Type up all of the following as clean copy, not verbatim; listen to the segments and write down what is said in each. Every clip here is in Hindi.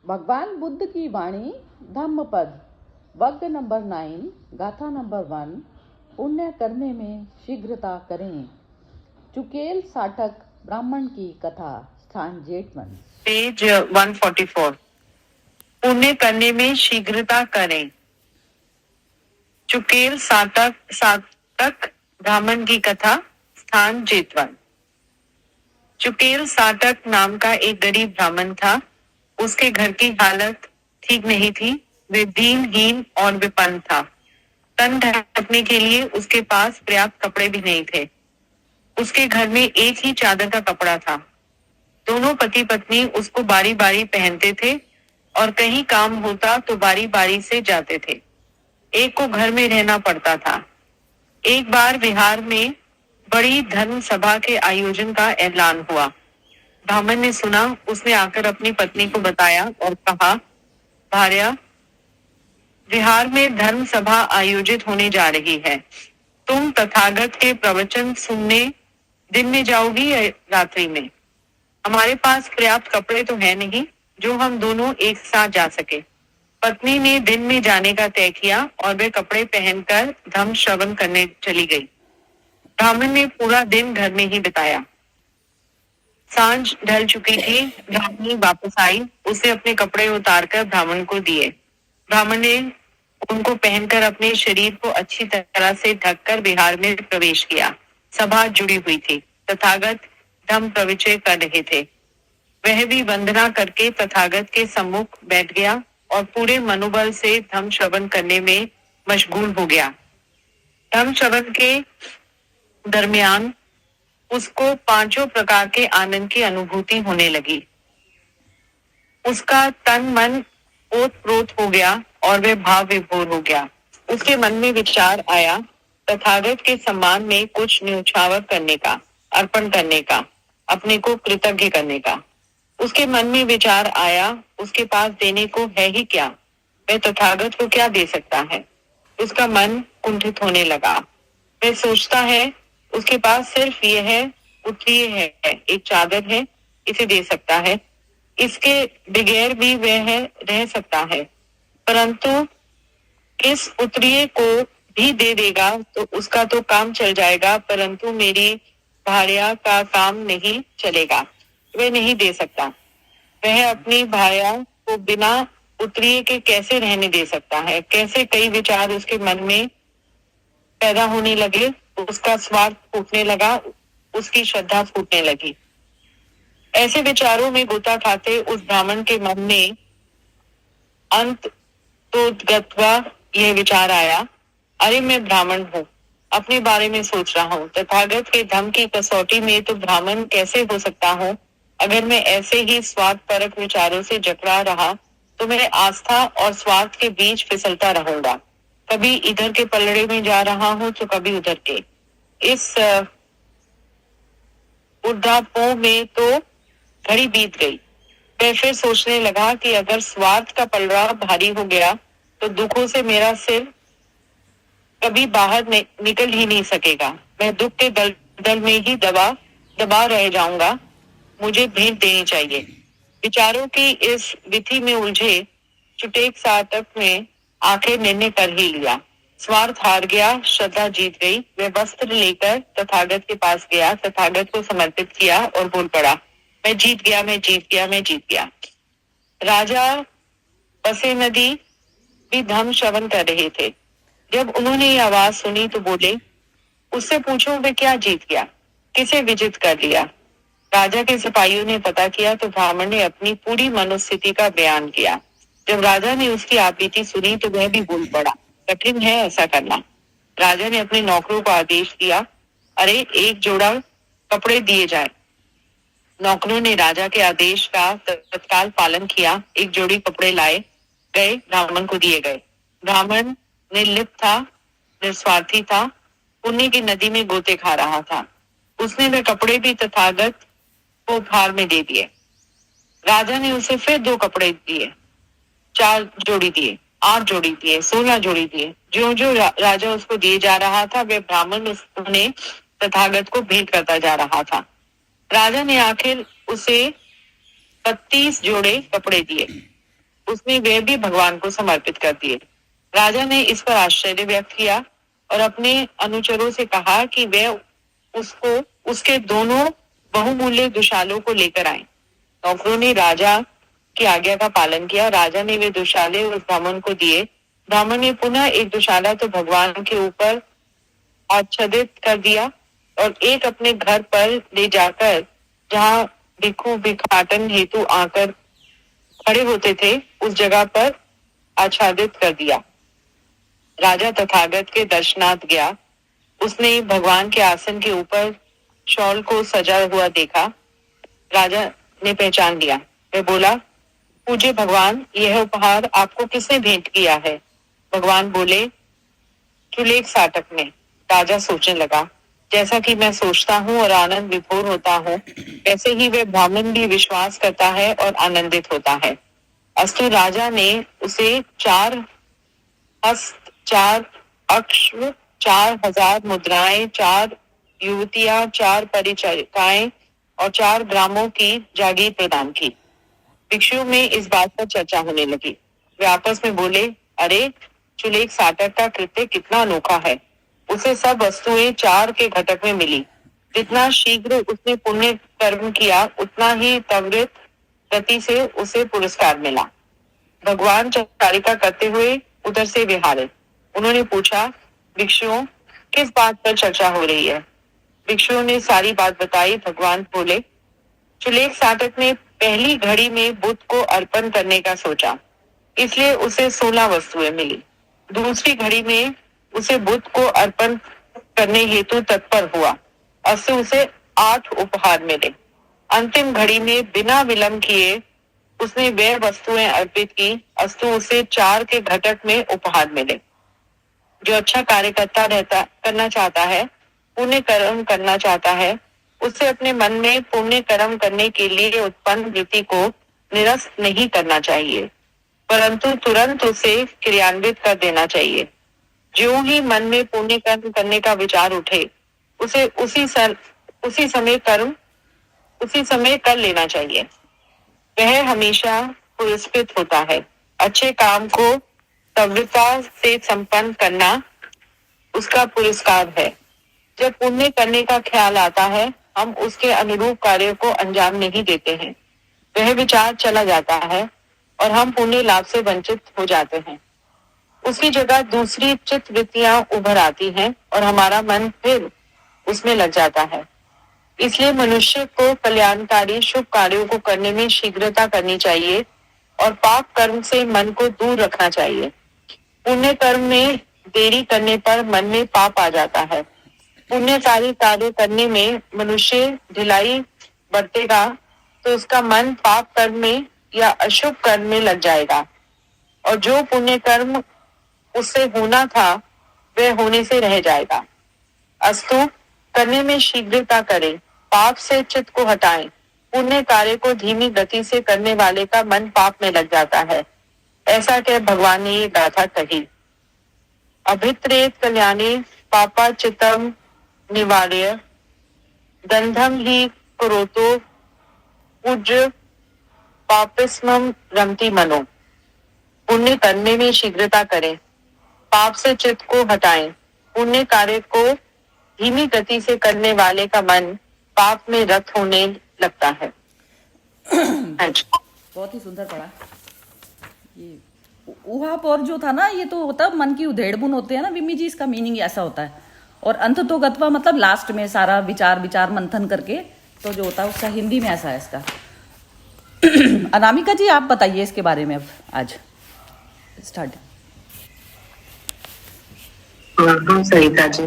भगवान बुद्ध की वाणी धम्मपद वर्ग नंबर 9 गाथा नंबर 1। पुण्य करने में शीघ्रता करें। चुकेल साटक ब्राह्मण की कथा स्थान जेठवन पेज 144। पुण्य करने में शीघ्रता करें। चुकेल साटक ब्राह्मण की कथा स्थान जेतवन। चुकेल साटक नाम का एक गरीब ब्राह्मण था। उसके घर की हालत ठीक नहीं थी। वे दीनहीन और विपन्न था। तन ढकने के लिए उसके पास पर्याप्त कपड़े भी नहीं थे। उसके घर में एक ही चादर का कपड़ा था। दोनों पति पत्नी उसको बारी बारी पहनते थे और कहीं काम होता तो बारी बारी से जाते थे। एक को घर में रहना पड़ता था। एक बार बिहार में बड़ी धर्म सभा के आयोजन का ऐलान हुआ। ब्राह्मण ने सुना। उसने आकर अपनी पत्नी को बताया और कहा, भार्या, बिहार में धर्म सभा आयोजित होने जा रही है। तुम तथागत के प्रवचन सुनने दिन में जाओगी या रात्रि में? हमारे पास पर्याप्त कपड़े तो है नहीं जो हम दोनों एक साथ जा सके। पत्नी ने दिन में जाने का तय किया और वे कपड़े पहनकर धर्म श्रवण करने चली गई। ब्राह्मण ने पूरा दिन घर में ही बिताया। सांझ ढल चुकी थी। ब्राह्मणी वापस आई। उसे अपने कपड़े उतारकर ब्राह्मण को दिए। ब्राह्मण ने उनको पहनकर अपने शरीर को अच्छी तरह से ढककर विहार में प्रवेश किया। सभा जुड़ी हुई थी। तथागत धम्म प्रवचन कर रहे थे। वह भी वंदना करके तथागत के सम्मुख बैठ गया और पूरे मनोबल से धम्म श्रवण करने में मशगूल हो गया। धम्म श्रवण के दरमियान उसको पांचों प्रकार के आनंद की अनुभूति होने लगी। उसका तन मन ओतप्रोत हो गया और वह भाव विभोर हो गया। उसके मन में विचार आया तथागत के सम्मान में कुछ न्यौछावर करने का, अर्पण करने का, अपने को कृतज्ञ करने का। उसके मन में विचार आया, उसके पास देने को है ही क्या, वह तथागत को क्या दे सकता है। उसका मन कुंठित होने लगा। वह सोचता है, उसके पास सिर्फ यह है, उत्तरीय है, एक चादर है, इसे दे सकता है। इसके बगैर भी वह रह सकता है, परंतु इस उत्तरीय को भी दे देगा तो उसका तो काम चल जाएगा, परंतु मेरी भार्या का काम नहीं चलेगा। वह नहीं दे सकता। वह अपनी भार्या को बिना उत्तरीय के कैसे रहने दे सकता है। कैसे कई विचार उसके मन में पैदा होने लगे। उसका स्वार्थ फूटने लगा, उसकी श्रद्धा फूटने लगी। ऐसे विचारों में गोता खाते उस ब्राह्मण के मन में अंत तो गत्वा यह विचार आया, अरे मैं ब्राह्मण हूँ, अपने बारे में सोच रहा हूँ। तथागत के धम्म की कसौटी में तो ब्राह्मण कैसे हो सकता हूँ। अगर मैं ऐसे ही स्वार्थ परक विचारों से जकड़ा रहा तो मैं आस्था और स्वार्थ के बीच फिसलता रहूंगा। कभी इधर के पलड़े में जा रहा हूँ तो कभी उधर के। इस उद्धापों में तो घड़ी बीत गई। वह फिर सोचने लगा कि अगर स्वार्थ का पलड़ा भारी हो गया तो दुखों से मेरा सिर कभी बाहर निकल ही नहीं सकेगा। मैं दुख के दलदल में ही दबा रह जाऊंगा। मुझे भेंट देनी चाहिए। विचारों की इस विधि में उलझे चुटेक सातक में आखिर निर्णय कर ही लिया। स्वार्थ हार गया, श्रद्धा जीत गई। वह वस्त्र लेकर तथागत के पास गया, तथागत को समर्पित किया और बोल पड़ा, मैं जीत गया, मैं जीत गया, मैं जीत गया। राजा बसे नदी भी धम्म श्रवण कर रहे थे। जब उन्होंने ये आवाज सुनी तो बोले, उससे पूछो वे क्या जीत गया, किसे विजित कर लिया। राजा के सिपाहियों ने पता किया तो ब्राह्मण ने अपनी पूरी मनोस्थिति का बयान किया। जब राजा ने उसकी आपबीती सुनी तो वह भी बोल पड़ा, कठिन है ऐसा करना। राजा ने अपने नौकरों को आदेश दिया, अरे एक जोड़ा कपड़े दिए जाए। नौकरों ने राजा के आदेश का तत्काल पालन किया। एक जोड़ी कपड़े लाए गए, ब्राह्मण को दिए गए। ब्राह्मण निर्लिप्त था, निस्वार्थी था, पुण्य की नदी में गोते खा रहा था। उसने वे कपड़े भी तथागत को उपहार में दे दिए। राजा ने उसे फिर 2 कपड़े दिए, 4 जोड़ी दिए, 8 जोड़ी दिए, 16 जोड़ी दिए। जो जो राजा उसको दिए जा रहा था वे ब्राह्मण उन्हें तथागत को भेंट करता जा रहा था। राजा ने आखिर उसे 32 जोड़े कपड़े दिए। उसने वे भी भगवान को समर्पित कर दिए। राजा ने इस पर आश्चर्य व्यक्त किया और अपने अनुचरों से कहा कि वे उसको उसके दोनों बहुमूल्य दुशालों को लेकर आए। नौकरों ने राजा की आज्ञा का पालन किया। राजा ने वे दुशाले उस ब्राह्मण को दिए। ब्राह्मण ने पुनः एक दुशाला तो भगवान के ऊपर आच्छादित कर दिया और एक अपने घर पर ले जाकर, जहाँ भिक्षु भिक्षाटन हेतु आकर खड़े होते थे, उस जगह पर आच्छादित कर दिया। राजा तथागत के दर्शनार्थ गया। उसने भगवान के आसन के ऊपर शॉल को सजा हुआ देखा। राजा ने पहचान लिया। वह बोला, पूज्य भगवान, यह उपहार आपको किसने भेंट किया है? भगवान बोले, चुलेख साटक ने। राजा सोचने लगा, जैसा कि मैं सोचता हूँ और आनंद विभोर होता हूँ, वैसे ही वह ब्राह्मण भी विश्वास करता है और आनंदित होता है। अस्तु, राजा ने उसे 4 हस्त, 4 अक्ष, 4000 मुद्राएं, 4 युवतियां, 4 परिचारिकाएं और 4 ग्रामों की जागीर प्रदान की। भिक्षुओं में इस बात पर चर्चा होने लगी। वे आपस में बोले, अरे, चुलेख साटक का कृत्य कितना अनोखा है। उसे सब वस्तुएं 4 के घटक में मिली। जितना शीघ्र उसने पुण्य कर्म किया, उतना ही त्वरित गति से उसे पुरस्कार मिला। भगवान चारिका करते हुए उधर से विहारे। उन्होंने पूछा, भिक्षुओं, किस बात पर चर्चा हो रही है? भिक्षुओं ने सारी बात बताई। भगवान बोले, चुलेख साटक ने पहली घड़ी में बुद्ध को अर्पण करने का सोचा, इसलिए उसे 16 वस्तुएं मिली। दूसरी घड़ी में उसे बुद्ध को अर्पण करने हेतु तत्पर हुआ, उससे उसे 8 उपहार मिले। अंतिम घड़ी में बिना विलंब किए उसने वे वस्तुएं अर्पित की, अस्तु उसे 4 के घटक में उपहार मिले। जो अच्छा कार्य करना चाहता है, पुण्य कर्म करना चाहता है, उसे अपने मन में पुण्य कर्म करने के लिए उत्पन्न वृत्ति को निरस्त नहीं करना चाहिए, परंतु तुरंत उसे क्रियान्वित कर देना चाहिए। ज्यों ही मन में पुण्य कर्म करने का विचार उठे, उसे उसी समय कर लेना चाहिए। वह हमेशा पुरस्कृत होता है। अच्छे काम को त्वरितता से संपन्न करना उसका पुरस्कार है। जब पुण्य करने का ख्याल आता है, हम उसके अनुरूप कार्य को अंजाम नहीं देते हैं। वह विचार चला जाता है और हम पुण्य लाभ से वंचित हो जाते हैं। उसकी जगह दूसरी चित्त वृत्तियां उभर आती हैं और हमारा मन फिर उसमें लग जाता है। इसलिए मनुष्य को कल्याणकारी शुभ कार्यों को करने में शीघ्रता करनी चाहिए और पाप कर्म से मन को दूर रखना चाहिए। पुण्य कर्म में देरी करने पर मन में पाप आ जाता है। पुण्यकारी कार्य करने में मनुष्य ढिलाई बरतेगा तो उसका मन पाप कर्म में या अशुभ कर्म में लग जाएगा और जो पुण्य कर्म उससे होना था वह होने से रह जाएगा। अस्तु, करने में शीघ्रता करें, पाप से चित्त को हटाएं। पुण्य कार्य को धीमी गति से करने वाले का मन पाप में लग जाता है। ऐसा कह भगवान ने ये गाथा कही। अभित्रेत कल्याणे पापा चित्तम निवार्य गंधम ही करोतो पूज्य पापिस्मम रमति मनो। पुण्य करने में शीघ्रता करें, पाप से चित्त को हटाएं। पुण्य कार्य को धीमी गति से करने वाले का मन पाप में रत होने लगता है। बहुत ही सुंदर पढ़ा। ये उहाप और जो था ना, ये तो होता मन की उधेड़बुन होते हैं ना विमी जी, इसका मीनिंग ऐसा होता है। और अंत तो गत्वा मतलब लास्ट में सारा विचार मंथन करके तो जो होता है उसका हिंदी में ऐसा है इसका। अनामिका जी, आप बताइए इसके बारे में अब आज स्टार्ट। सरिता जी,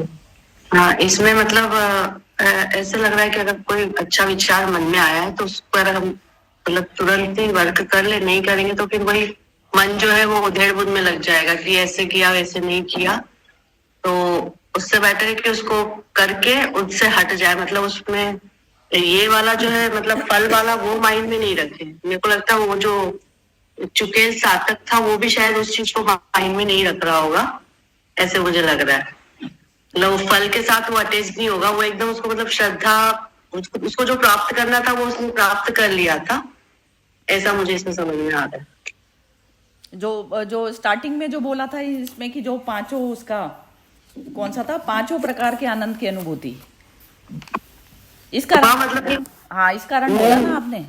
हाँ, इसमें मतलब ऐसे लग रहा है कि अगर कोई अच्छा विचार मन में आया है तो उस पर हम मतलब तुरंत ही वर्क कर ले, नहीं करेंगे तो फिर वही मन जो है वो उधेड़ बुन में लग जाएगा कि ऐसे किया वैसे नहीं किया। तो उससे बेटर है कि उसको करके उससे हट जाए, मतलब उसमें ये वाला जो है मतलब फल वाला वो माइंड में नहीं रखे। मेरे को लगता है वो जो चुकेल सातक था वो भी शायद उस चीज को माइंड में नहीं रख रहा होगा, ऐसे मुझे लग रहा है। मतलब फल के साथ वो अटैच नहीं होगा, वो एकदम उसको मतलब श्रद्धा, उसको जो प्राप्त करना था वो उसने प्राप्त कर लिया था, ऐसा मुझे इसमें समझ में आ रहा है। जो स्टार्टिंग में जो बोला था इसमें कि जो पांचों, उसका कौन सा था, पांचों प्रकार के आनंद की अनुभूति, इसका हाँ मतलब कि हाँ इसका रंग बोला ना आपने।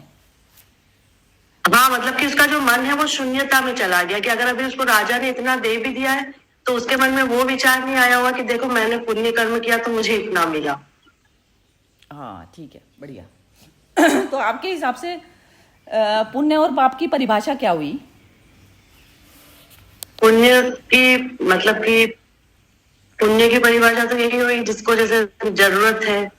हाँ मतलब कि उसका जो मन है वो शून्यता में चला गया, कि अगर अभी उसको राजा ने इतना दे भी दिया है तो उसके मन में वो विचार नहीं आया होगा कि देखो मैंने पुण्य कर्म किया तो मुझे इतना मिला। हाँ ठीक है, बढ़िया। तो आपके हिसाब से पुण्य और पाप की परिभाषा क्या हुई? पुण्य की मतलब कि पुण्य की परिभाषा तो यही हुई जिसको जैसे जरूरत है,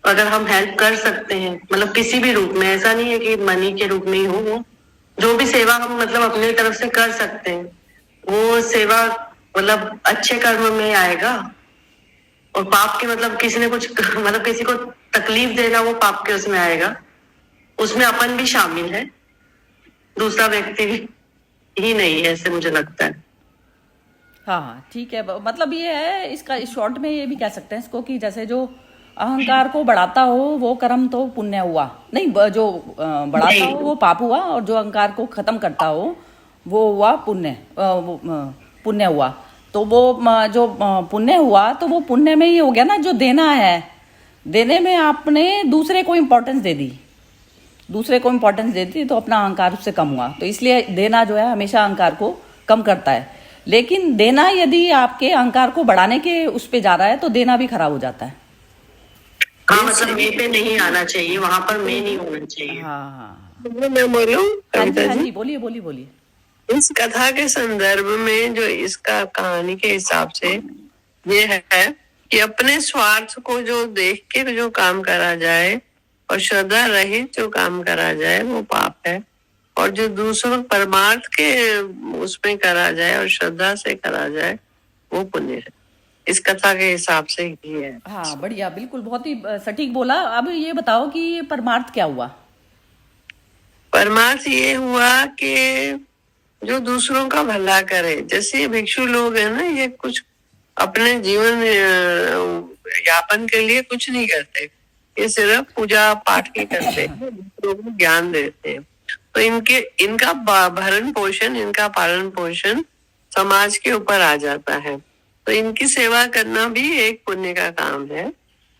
अगर हम हेल्प कर सकते हैं, मतलब किसी भी रूप में, ऐसा नहीं है कि मनी के रूप में ही हो, वो जो भी सेवा हम मतलब अपनी तरफ से कर सकते हैं वो सेवा मतलब अच्छे कर्म में आएगा। और पाप के मतलब किसी ने कुछ मतलब किसी को तकलीफ देना, वो पाप के उसमें आएगा। उसमें अपन भी शामिल है, दूसरा व्यक्ति भी ही नहीं है, ऐसे मुझे लगता है। हाँ हाँ ठीक है, मतलब ये है इसका शॉर्ट में ये भी कह सकते हैं इसको कि जैसे जो अहंकार को बढ़ाता हो वो कर्म तो पुण्य हुआ नहीं, जो बढ़ाता हो वो पाप हुआ, और जो अहंकार को खत्म करता हो वो हुआ पुण्य, पुण्य हुआ। तो वो जो पुण्य हुआ तो वो पुण्य में ही हो गया ना, जो देना है, देने में आपने दूसरे को इम्पोर्टेंस दे दी, दूसरे को इम्पोर्टेंस देती तो अपना अहंकार उससे कम हुआ। तो इसलिए देना जो है हमेशा अहंकार को कम करता है, लेकिन देना यदि आपके अहंकार को बढ़ाने के उस पे जा रहा है तो देना भी खराब हो जाता है। हाँ मतलब मैं पे नहीं आना चाहिए, वहां पर मैं नहीं होना चाहिए। हाँ हाँ मैं बोलूं हाँ जी, कविता हाँ जी, जी, बोलिए बोलिए बोलिए। इस कथा के संदर्भ में जो इसका कहानी के हिसाब से ये है कि अपने स्वार्थ को जो देख के जो काम करा जाए और श्रद्धा रहित जो काम करा जाए वो पाप है, और जो दूसरों परमार्थ के उसमें करा जाए और श्रद्धा से करा जाए वो पुण्य है। इस कथा के हिसाब से ये है। हाँ बढ़िया, बिल्कुल बहुत ही सटीक बोला। अब ये बताओ कि ये परमार्थ क्या हुआ? परमार्थ ये हुआ कि जो दूसरों का भला करे, जैसे भिक्षु लोग है ना, ये कुछ अपने जीवन यापन के लिए कुछ नहीं करते, ये सिर्फ पूजा पाठ ही करते हैं, दूसरों को ज्ञान देते हैं। तो इनका भरण पोषण, इनका पालन पोषण समाज के ऊपर आ जाता है। तो इनकी सेवा करना भी एक पुण्य का काम है।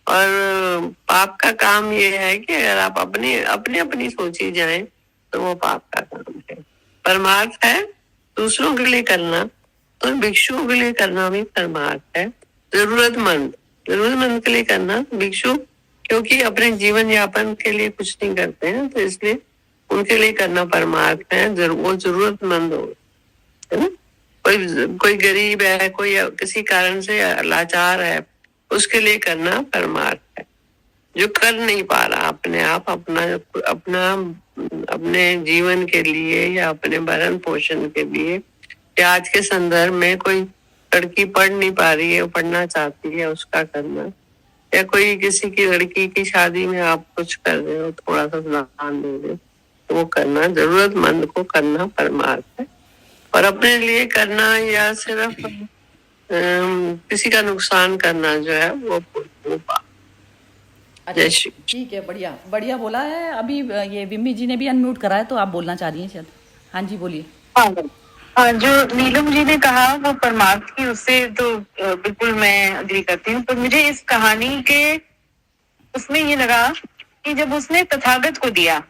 और पाप का काम ये है कि अगर आप अपनी सोची जाए तो वो पाप का काम है। परमार्थ है दूसरों के लिए करना, तो भिक्षुओं के लिए करना भी परमार्थ है। जरूरतमंद के लिए करना, भिक्षु क्योंकि अपने जीवन यापन के लिए कुछ नहीं करते हैं, तो इसलिए उनके लिए करना परमार्थ है। वो जरूरतमंद हो, है ना, कोई गरीब है, कोई किसी कारण से लाचार है, उसके लिए करना परमार्थ है। जो कर नहीं पा रहा अपने आप अपने जीवन के लिए या अपने भरण पोषण के लिए, या आज के संदर्भ में कोई लड़की पढ़ नहीं पा रही है, पढ़ना चाहती है, उसका करना, या कोई किसी की लड़की की शादी में आप कुछ कर रहे हो, थोड़ा सा दान दे रहे हो, तो वो करना, जरूरतमंद को करना परमार्थ है। और अपने लिए करना या सिर्फ किसी का नुकसान करना जो है वो पाप। अच्छा ठीक है, बढ़िया बढ़िया बोला है। अभी ये विम्मी जी ने भी अनम्यूट करा है, तो आप बोलना चाह रही हैं शायद। हाँ जी बोलिए। जो नीलम जी ने कहा वो परमार्थ की, उससे तो बिल्कुल मैं अग्री करती हूँ। पर मुझे इस कहानी के उसमें ये लगा कि जब उसने तथागत को दिया,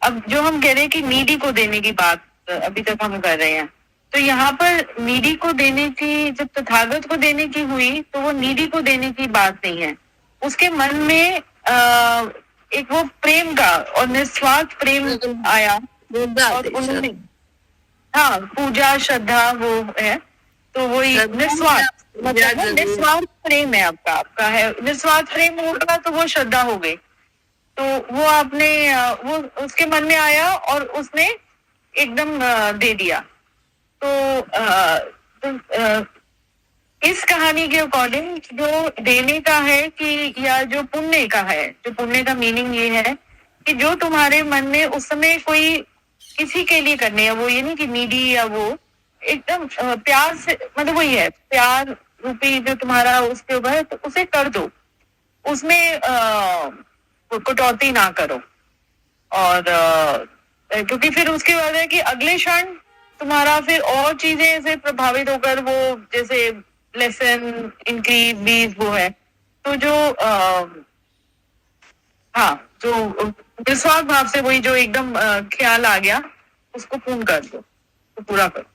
अब जो हम कह रहे हैं कि नीडी को देने की बात अभी तक हम कर रहे हैं, तो यहाँ पर नीडी को देने की, जब तथागत को देने की हुई तो वो नीडी को देने की बात नहीं है। उसके मन में एक वो प्रेम का और निस्वार्थ प्रेम आया, और उन्होंने, हाँ, पूजा श्रद्धा वो है, तो वही निस्वार्थ, मतलब निस्वार्थ प्रेम है आपका है, निस्वार्थ प्रेम होगा तो वो श्रद्धा हो गई। तो वो आपने वो उसके मन में आया और उसने एकदम दे दिया। तो इस कहानी के अकॉर्डिंग जो देने का है कि, या जो पुण्य का है, जो पुण्य का मीनिंग ये है कि जो तुम्हारे मन में उस समय कोई किसी के लिए करने है, वो ये नहीं कि नीडी या वो एकदम प्यार से, मतलब वही है प्यार रूपी जो तुम्हारा उसके ऊपर है, तो उसे कर दो, उसमें कटौती ना करो। और क्योंकि फिर उसके बाद है कि अगले क्षण तुम्हारा फिर और चीजें से प्रभावित होकर वो जैसे लेसन इंक्रीज बीज वो है, तो जो हाँ जो निस्वार्थ भाव से वही जो एकदम ख्याल आ गया उसको पूर्ण कर दो, तो पूरा करो।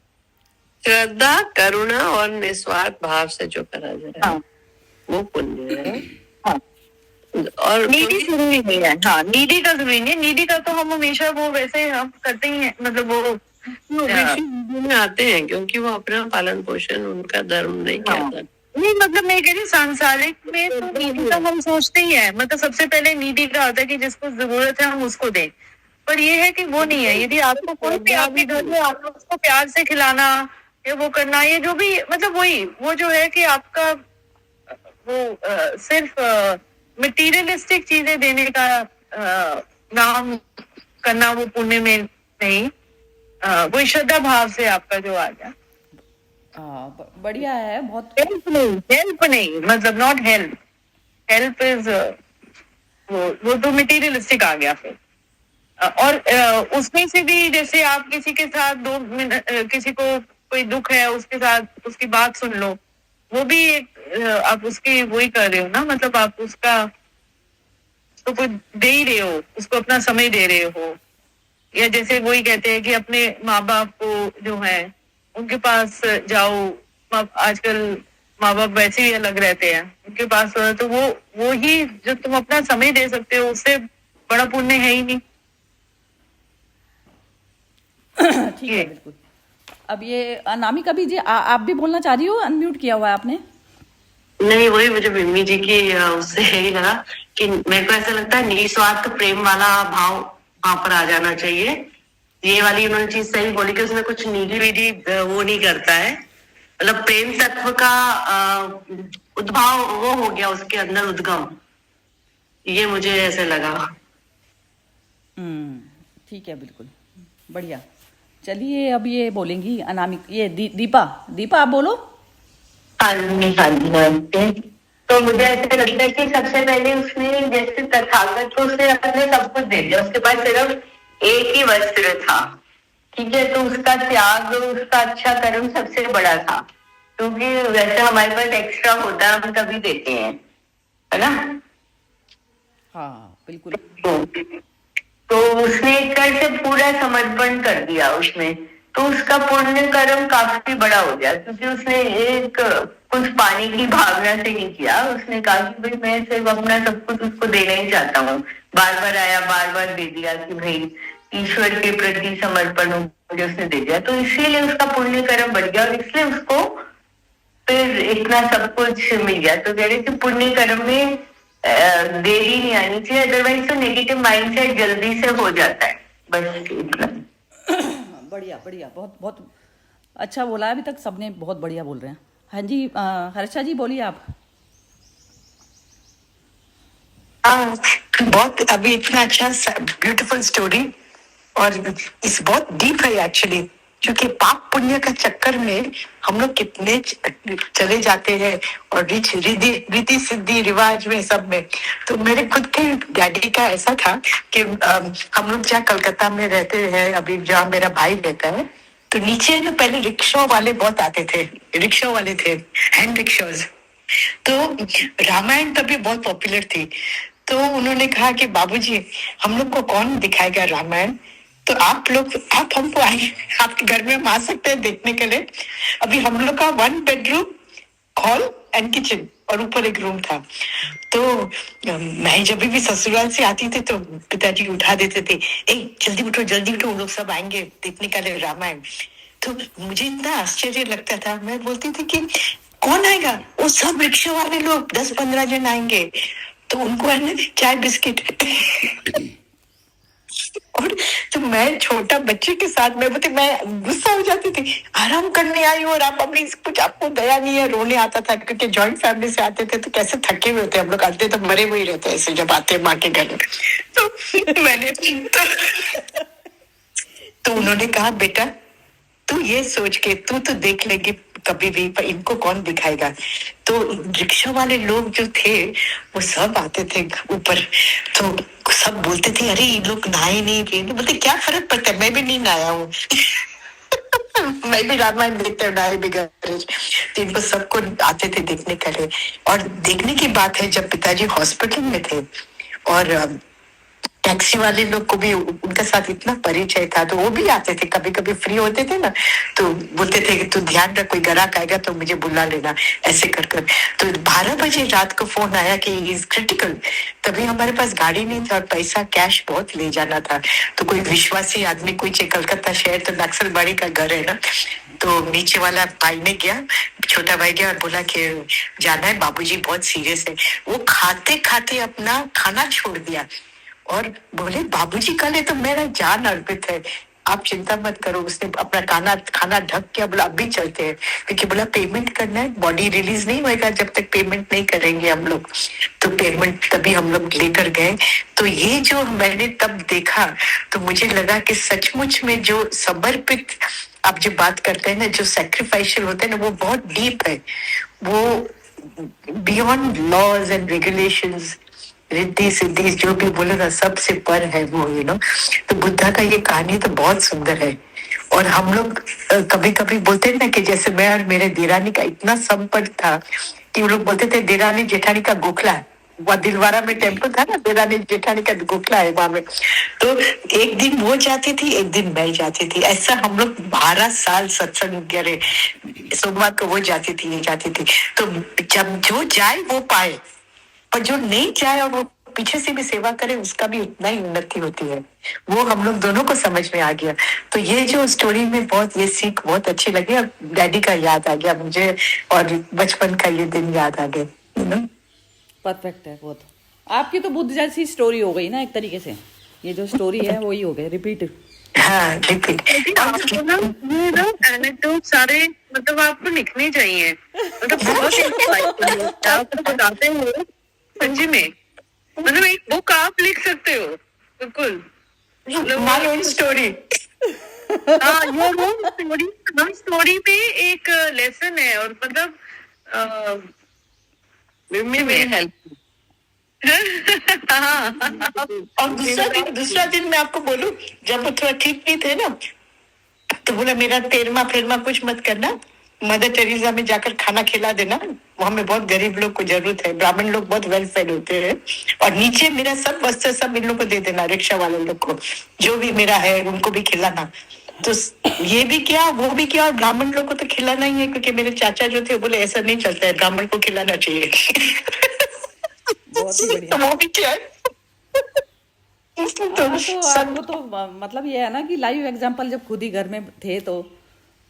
श्रद्धा, करुणा और निस्वार्थ भाव से जो करा जाए हाँ वो पुण्य है। हाँ, और नीडी जरूरी नहीं है। हाँ, नीडी का जरूरी नहीं है, नीडी का तो हम हमेशा वो वैसे हम करते ही हैं, मतलब वो भिक्षु में आते हैं क्योंकि वो अपना पालन पोषण उनका धर्म नहीं कहता। नहीं मतलब मैं कह रही हूँ सांसारिक में तो नीडी का हम सोचते ही है, मतलब सबसे पहले नीडी का होता है कि जिसको जरूरत है हम उसको दें, पर ये है कि वो नहीं है। यदि आपको कोई भी आपके घर में आप उसको प्यार से खिलाना या वो करना, ये जो भी मतलब वही वो जो है कि आपका वो सिर्फ मटीरियलिस्टिक चीजें देने का नाम करना वो पुण्य में नहीं, वो श्रद्धा भाव से आपका जो आ गया। बढ़िया है बहुत। हेल्प नहीं मतलब नॉट हेल्प, हेल्प इज वो तो मटीरियलिस्टिक आ गया फिर। और उसमें से भी जैसे आप किसी के साथ 2 मिनट किसी को कोई दुख है उसके साथ उसकी बात सुन लो, वो भी एक आप उसकी वही कर रहे हो ना, मतलब आप उसका तो कुछ दे ही रहे हो, उसको अपना समय दे रहे हो। या जैसे वही कहते हैं कि अपने माँ बाप को जो है उनके पास जाओ, आजकल माँ बाप वैसे ही अलग रहते हैं, उनके पास तो वो ही जो तुम अपना समय दे सकते हो उससे बड़ा पुण्य है ही नहीं। ठीक है बिल्कुल। अब ये अनामिका भी जी आप भी बोलना चाह रही हो? अनम्यूट किया हुआ है आपने। नहीं, वही मुझे बिम्मी जी की उससे यही लगा कि मेरे को ऐसा लगता है निस्वार्थ प्रेम वाला भाव वहां पर आ जाना चाहिए। ये वाली उन्होंने चीज सही बोली कि उसमें कुछ नीडी वीडी वो नहीं करता है, मतलब प्रेम तत्व का उद्भाव वो हो गया उसके अंदर उद्गम, ये मुझे ऐसे लगा। ठीक है बिल्कुल बढ़िया। चलिए अब ये बोलेंगी अनामिक ये दीपा आप बोलो। हाँ जी। तो मुझे ऐसे लगता है कि सबसे पहले उसने जैसे तथागत को उसने अपने सब कुछ दे दिया, उसके पास सिर्फ एक ही वस्त्र था, ठीक है, तो उसका त्याग उसका अच्छा कर्म सबसे बड़ा था, क्योंकि वैसे हमारे पास एक्स्ट्रा होता है हम तभी देते हैं, है ना। हाँ बिल्कुल। तो उसने एक तरह से पूरा समर्पण कर दिया उसमें, तो उसका पुण्य कर्म काफी बड़ा हो गया, क्योंकि उसने एक कुछ पाने की भावना से नहीं किया। उसने कहा कि भाई मैं सिर्फ अपना सब कुछ उसको देना ही चाहता हूँ, बार बार आया बार बार दे दिया कि भाई ईश्वर के प्रति समर्पण मुझे उसने दे दिया, तो इसीलिए उसका पुण्य कर्म बढ़ गया और इसलिए उसको फिर इतना सब कुछ मिल गया। तो कह रहे कि पुण्य कर्म में देरी नहीं आनी चाहिए, अदरवाइज तो नेगेटिव माइंडसेट जल्दी से हो जाता है। बस इतना। बढ़िया बढ़िया, बहुत बहुत अच्छा बोला है, अभी तक सबने बहुत बढ़िया बोल रहे हैं। हाँ जी हर्षा जी बोलिए आप। बहुत अभी इतना अच्छा ब्यूटीफुल स्टोरी, और इस बहुत डीप है एक्चुअली, क्योंकि पाप पुण्य का चक्कर में हम लोग कितने चले जाते हैं और रीति सिद्धि रिवाज में सब में। तो मेरे खुद के डैडी का ऐसा था कि हम लोग जहाँ कलकत्ता में रहते हैं अभी, जहाँ मेरा भाई रहता है, तो नीचे ना पहले रिक्शा वाले बहुत आते थे, रिक्शा वाले थे हैंड रिक्शाज। तो रामायण तभी बहुत पॉपुलर थी, तो उन्होंने कहा कि बाबूजी हम लोग को कौन दिखाएगा रामायण, तो आप हमको आए, आपके घर में हम आ सकते हैं देखने के लिए। अभी हम लोग का 1 बेडरूम हॉल एंड किचन और ऊपर एक रूम था। तो मैं जब भी ससुराल से आती थी तो पिताजी उठा देते थे, ए जल्दी उठो वो लोग सब आएंगे देखने के लिए रामायण। तो मुझे इतना आश्चर्य लगता था, मैं बोलती थी कि कौन आएगा? वो सब रिक्शा वाले लोग 10-15 जन आएंगे, तो उनको है ना चाय बिस्किट और तो मैं छोटा बच्चे के साथ मैं गुस्सा हो जाती थी, आराम करने आई हूँ और आप अपनी कुछ आपको दया नहीं है। रोने आता था, क्योंकि जॉइंट फैमिली से आते थे तो कैसे थके हुए होते हम लोग, आते तो मरे हुए रहते ऐसे जब आते माँ के घर में। तो मैंने तो उन्होंने कहा बेटा तू ये सोच के तू तो देख लेगी कभी भी, पर इनको कौन दिखाएगा। तो रिक्शा वाले लोग जो थे वो सब आते थे ऊपर, तो सब बोलते थे अरे ये लोग नहाए नहीं, बोलते क्या फर्क पड़ता है, मैं भी नहीं नहाया हूँ। मैं भी रामायण देखते हैं नारे बिगड़े, तो इनको सबको आते थे देखने के लिए। और देखने की बात है, जब पिताजी हॉस्पिटल में थे और टैक्सी वाले लोग को भी उनके साथ इतना परिचय था, तो वो भी आते थे, कभी कभी फ्री होते थे ना, तो बोलते थे कि तू ध्यान रख, कोई ग्राहक आएगा तो मुझे बुला लेना, ऐसे कर कर। तो 12 बजे रात को फोन आया कि इज क्रिटिकल। तभी हमारे पास गाड़ी नहीं था और पैसा कैश बहुत ले जाना था। तो कोई विश्वासी आदमी, कोई कलकत्ता शहर, तो नक्सलबाड़ी का घर है ना, तो नीचे वाला भाई ने गया, छोटा भाई गया और बोला कि जाना है, बाबूजी बहुत सीरियस है। वो खाते खाते अपना खाना छोड़ दिया और बोले बाबूजी कल है तो मेरा जान अर्पित है, आप चिंता मत करो। उसने अपना खाना ढक के बोला अभी चलते हैं, क्योंकि बोला पेमेंट करना है, बॉडी रिलीज नहीं होएगा जब तक पेमेंट नहीं करेंगे हम लोग। तो पेमेंट तभी हम लोग लेकर गए। तो ये जो मैंने तब देखा, तो मुझे लगा कि सचमुच में जो समर्पित आप जो बात करते हैं ना, जो सेक्रीफाइशियल होते हैं ना, वो बहुत डीप है। वो beyond laws and regulations, Riddhi Siddhi जो भी बोले ना, सबसे पर है वो, तो बुद्धा का ये कहानी तो बहुत सुंदर है। और हम लोग कभी कभी बोलते हैं ना कि जैसे मैं और मेरे देरानी का इतना संपर्क था कि वो लोग बोलते थे देरानी जेठानी का गोखला, वह दिलवारा में टेम्पल था ना, देरानी जेठानी का गोखला है वहां में। तो एक दिन वो जाती थी, एक दिन मैं जाती थी, ऐसा हम लोग 12 साल सत्संग करे। सोमवार को वो जाती थी, ये जाती थी। तो जब जो जाए वो पाए, और जो नहीं चाहे और वो पीछे से भी सेवा करे, उसका भी उतना ही उन्नति होती है। वो हम लोग दोनों को समझ में आ गया। तो ये जो स्टोरी में बहुत ये सीख बहुत अच्छी लगी, और डैडी का याद आ गया मुझे, और बचपन का ये दिन याद आ गया। परफेक्ट है बहुत। आपकी तो बुद्ध जैसी स्टोरी हो गई ना एक तरीके से, ये जो स्टोरी है वही हो गई रिपीट। हाँ रिपीट। आपको ना ये ना एनेक्डोट सारे मतलब आपको लिखने चाहिए, मतलब बहुत insightful है। आप तो बताते हो सच्ची में, मतलब एक बुक आप लिख सकते हो बिल्कुल। My own story. हाँ, योर ओन स्टोरी। हर स्टोरी पे एक लेसन है, और मतलब में हेल्प। और दूसरा दिन मैं आपको बोलूं, जब वो थोड़ा ठीक नहीं थे ना, तो बोला मेरा 13वां फेरमा कुछ मत करना, मदर टेरेसा में जाकर खाना खिला देना, वहां में बहुत गरीब लोग को जरूरत है, ब्राह्मण लोग बहुत वेल फेड होते हैं, और नीचे मेरा सब वस्त्र सब इन लोग को दे देना, रिक्शा वाले लोग को जो भी मेरा है उनको भी खिलाना। तो ये भी किया, वो भी किया, और ब्राह्मण लोग को तो खिलाना ही है, क्योंकि मेरे चाचा जो थे बोले ऐसा नहीं चलता है, ब्राह्मण को खिलाना चाहिए। बहुत ही बढ़िया। तो वो भी किया। तो आपको तो मतलब ये है ना कि लाइव एग्जांपल, जब खुद ही घर में थे तो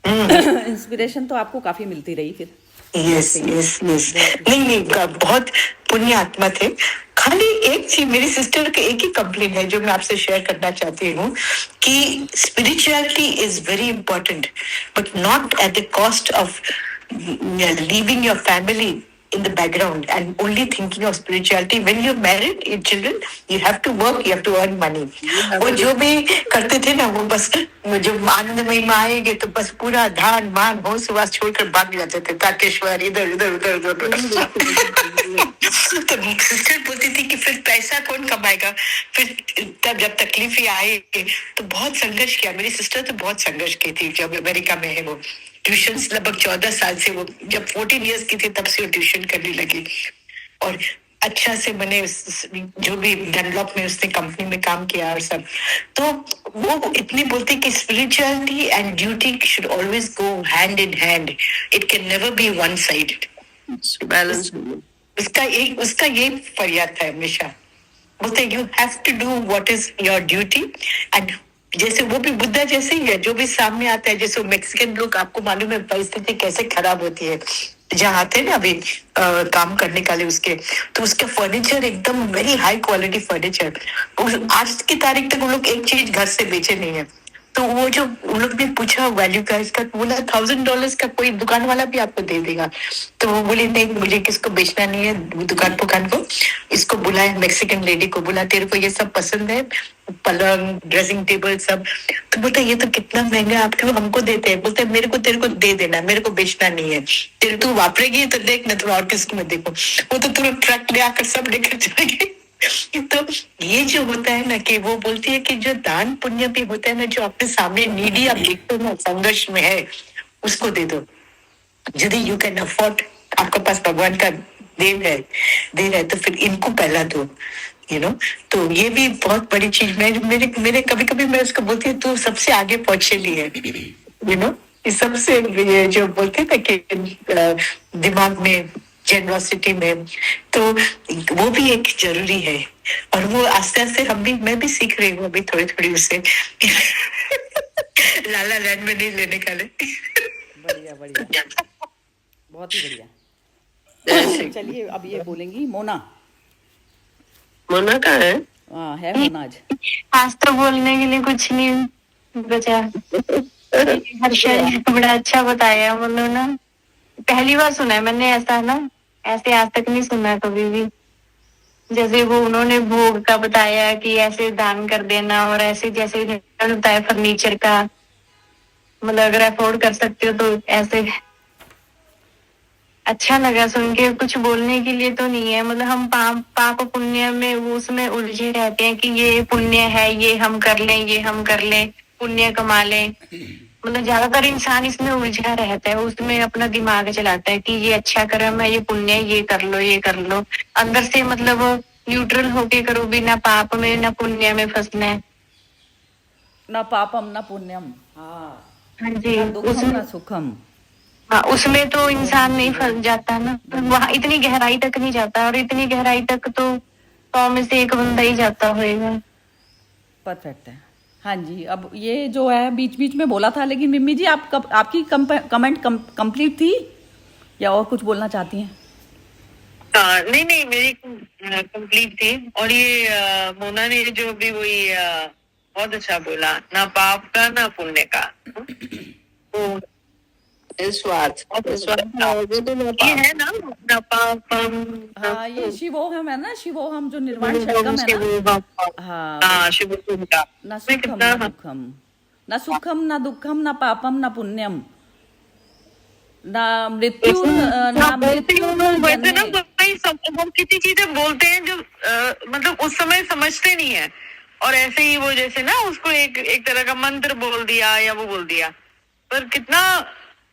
इंस्पिरेशन तो आपको काफी मिलती रही फिर। Yes yes yes. नहीं, बहुत पुण्य आत्मा थे। खाली एक चीज, मेरी सिस्टर का एक ही कंप्लेन है जो मैं आपसे शेयर करना चाहती हूँ, कि spirituality is very important, but not at the cost of leaving your family in the background and only thinking of spirituality. When you're married, your children, you have to work, you have to earn money. वो जो भी करते थे ना, वो बस जो आनंदमयी में आएंगे तो बस पूरा धान मान होश वास छोड़कर भाग जाते थे, ताकेश्वर इधर उधर उधर उधर। तो सिस्टर बोलती थी कि फिर पैसा कौन कमाएगा, फिर तब जब तकलीफें आए तो बहुत संघर्ष किया। मेरी सिस्टर तो बहुत संघर्ष की थी, जब अमेरिका में है वो ट्यूशन लगभग 14 साल से, वो जब 14 इयर्स की थी तब से वो ट्यूशन करने लगी, और अच्छा से मैंने जो भी डनलॉप में उसने कंपनी में काम किया और सब। तो वो इतनी बोलती कि spirituality and duty should always go hand in hand, it can never be one sided, balance. उसका ये फरियाद था हमेशा, बोलते you have to do what is your duty. And जैसे वो भी बुद्धा जैसे ही है, जो भी सामने आता है, जैसे मैक्सिकन लोग, आपको मालूम है परिस्थिति कैसे खराब होती है, जहाँ आते हैं ना अभी काम करने के लिए उसके, तो उसका फर्नीचर एकदम वेरी हाई क्वालिटी फर्नीचर, आज की तारीख तक वो लोग एक चीज घर से बेचे नहीं है। तो वो जो उन लोग ने पूछा वैल्यू का इसका, बोला $1000 का कोई दुकान वाला भी आपको दे देगा। तो वो बोली नहीं, मुझे किसको बेचना नहीं है, दुकान को इसको बुलाया, मैक्सिकन लेडी को बोला तेरे को ये सब पसंद है, पलंग ड्रेसिंग टेबल सब। तो बोलता ये तो कितना महंगा, आप क्यों हमको देते हैं? बोलते मेरे को तेरे को दे देना, मेरे को बेचना नहीं है, तेरे तू वापरेगी तो देख ना, तो और किसको में देखो, वो तो तुरंत ट्रक ले आकर सब लेकर जाएंगे। तो ये जो होता है ना, कि वो बोलती है कि जो दान पुण्य भी होता है ना, जो अपने सामने नीडी आप देखते हो ना संघर्ष में है, उसको दे दो। यदि यू कैन अफोर्ड, आपके पास भगवान का दे रहा है तो फिर इनको पहला दो, तो ये भी बहुत बड़ी चीज। मेरे कभी कभी मैं उसको बोलती हूँ तू सबसे आगे पहुंचेली है, इस सबसे, ये जो बोलते हैं ना कि दिमाग में जेनरॉसिटी में, तो वो भी एक जरूरी है। और वो आस्ते आस्ते मैं भी सीख रही हूँ अभी थोड़ी थोड़ी उससे लाला लैंड में नहीं लेने का ले। बढ़िया बढ़िया, बहुत ही बढ़िया। चलिए अब ये बोलेंगी मोना। मोना का है? हाँ है मोना आज। आज तो बोलने के लिए कुछ नहीं बचा। हर्षा जी बड़ा अच्छा बताया, मतलब ना पहली बार सुना है मैंने ऐसा ना, ऐसे आज तक नहीं सुना कभी भी। जैसे वो उन्होंने भोग का बताया कि ऐसे दान कर देना, और ऐसे जैसे बताया फर्नीचर का, मतलब अगर अफोर्ड कर सकते हो तो ऐसे। अच्छा लगा सुन के। कुछ बोलने के लिए तो नहीं है, मतलब हम पाप पुण्य में वो उसमें उलझे रहते हैं कि ये पुण्य है, ये हम कर लें, ये हम कर लें, पुण्य कमा लें। मतलब ज्यादातर इंसान इसमें उलझा रहता है, उसमें अपना दिमाग चलाता है कि ये अच्छा कर्म है, ये पुण्य है, ये कर लो, ये कर लो। अंदर से मतलब न्यूट्रल होके करो, बिना पाप में ना पुण्य में फंसना है। ना पापम ना पुण्यम। हाँ जी, ना दुखम ना सुखम। हाँ, उसमें तो इंसान नहीं फंस जाता ना, वहाँ इतनी गहराई तक नहीं जाता, और इतनी गहराई तक तो 100 में से एक बंदा ही जाता होगा। परफेक्ट है। हाँ जी, अब ये जो है बीच बीच में बोला था, लेकिन मिम्मी जी आपकी कमेंट कंप्लीट थी या और कुछ बोलना चाहती हैं? नहीं नहीं, मेरी कंप्लीट थी। और ये मोना ने जो भी वही बहुत अच्छा बोला, ना पाप का ना पुण्य का। तो निस्वार्थ ये है ना पाप। हाँ ये शिवोहम है ना, शिवोहम जो निर्वाण षटकम है ना। हाँ शिव का ना सुखम ना दुखम, ना सुखम ना दुखम, ना पापम ना पुण्यम, ना मृत्यु ना मृत्यु वैसे ना हम किसी चीजें बोलते हैं जो मतलब उस समय समझते नहीं है, और ऐसे ही वो जैसे ना उसको एक तरह का मंत्र बोल दिया या वो बोल दिया, पर कितना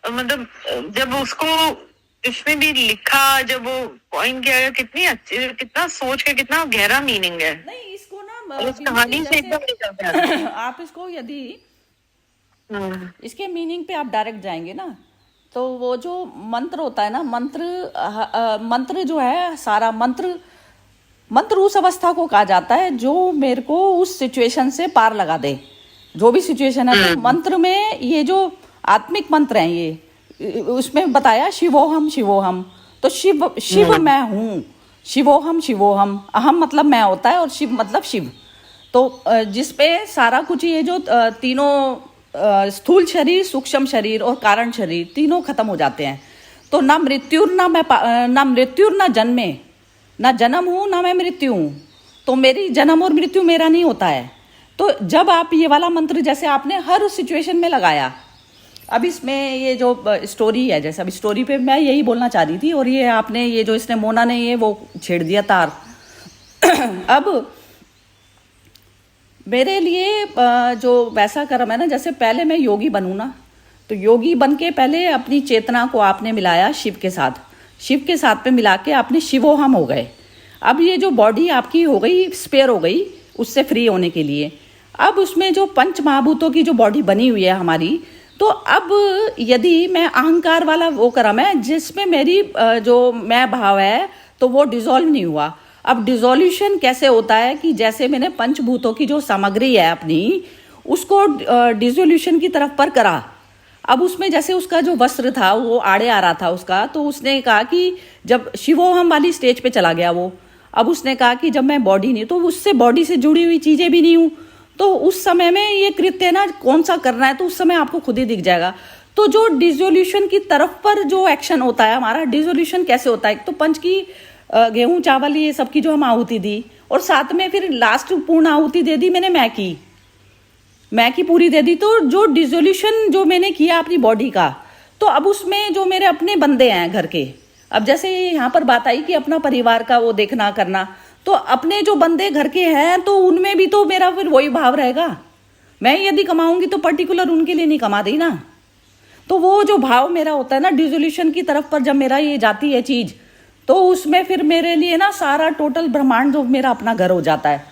मतलब जब उसको इसमें भी लिखा, जब वो पॉइंट किया गया, कितनी अच्छी, कितना सोच के कितना गहरा मीनिंग है। नहीं इसको ना उस कहानी से एकदम निकलते हैं। आप इसको यदि इसके मीनिंग पे आप डायरेक्ट जाएंगे ना, तो वो जो मंत्र होता है ना, मंत्र जो है, सारा मंत्र उस अवस्था को कहा जाता है जो मेरे को उस सिचुएशन से पार लगा दे, जो भी सिचुएशन है। तो मंत्र में ये जो आत्मिक मंत्र हैं, ये उसमें बताया शिवोहम शिवोहम, तो शिव मैं हूँ, शिवोहम शिवोहम, अहम मतलब मैं होता है और शिव मतलब शिव। तो जिसपे सारा कुछ ये जो तीनों स्थूल शरीर, सूक्ष्म शरीर और कारण शरीर तीनों खत्म हो जाते हैं। तो ना मृत्यु ना जन्मे, ना जन्म हूँ ना मैं मृत्यु हूँ, तो मेरी जन्म और मृत्यु मेरा नहीं होता है। तो जब आप ये वाला मंत्र जैसे आपने हर सिचुएशन में लगाया, अब इसमें ये जो स्टोरी है, जैसे अब स्टोरी पे मैं यही बोलना चाह रही थी, और ये आपने ये जो इसने मोना ने ये वो छेड़ दिया तार। अब मेरे लिए जो वैसा कर्म है ना, जैसे पहले मैं योगी बनूं ना, तो योगी बन के पहले अपनी चेतना को आपने मिलाया शिव के साथ पे मिला के आपने शिवोहम हो गए। अब ये जो बॉडी आपकी हो गई, स्पेयर हो गई उससे फ्री होने के लिए। अब उसमें जो पंच महाभूतों की जो बॉडी बनी हुई है हमारी, तो अब यदि मैं अहंकार वाला वो कर्म है जिसमें मेरी जो मैं भाव है, तो वो डिसॉल्व नहीं हुआ। अब डिसोल्यूशन कैसे होता है कि जैसे मैंने पंचभूतों की जो सामग्री है अपनी, उसको डिसोल्यूशन की तरफ पर करा। अब उसमें जैसे उसका जो वस्त्र था वो आड़े आ रहा था उसका, तो उसने कहा कि जब शिवोहम वाली स्टेज पे चला गया वो, अब उसने कहा कि जब मैं बॉडी नहीं, तो उससे बॉडी से जुड़ी हुई चीजें भी नहीं हूँ, तो उस समय में ये कृत्य ना कौन सा करना है, तो उस समय आपको खुद ही दिख जाएगा। तो जो डिसोल्यूशन की तरफ पर जो एक्शन होता है हमारा, डिसोल्यूशन कैसे होता है, तो पंच की गेहूं चावल ये सब की जो हम आहुति दी, और साथ में फिर लास्ट पूर्ण आहुति दे दी मैंने मैं की पूरी दे दी। तो जो डिसोल्यूशन जो मैंने किया अपनी बॉडी का, तो अब उसमें जो मेरे अपने बंदे हैं घर के, अब जैसे यहाँ पर बात आई कि अपना परिवार का वो देखना करना, तो अपने जो बंदे घर के हैं तो उनमें भी तो मेरा फिर वही भाव रहेगा। मैं यदि कमाऊंगी तो पर्टिकुलर उनके लिए नहीं कमा दी ना, तो वो जो भाव मेरा होता है ना डिसोल्यूशन की तरफ पर, जब मेरा ये जाती है चीज, तो उसमें फिर मेरे लिए ना सारा टोटल ब्रह्मांड जो मेरा अपना घर हो जाता है।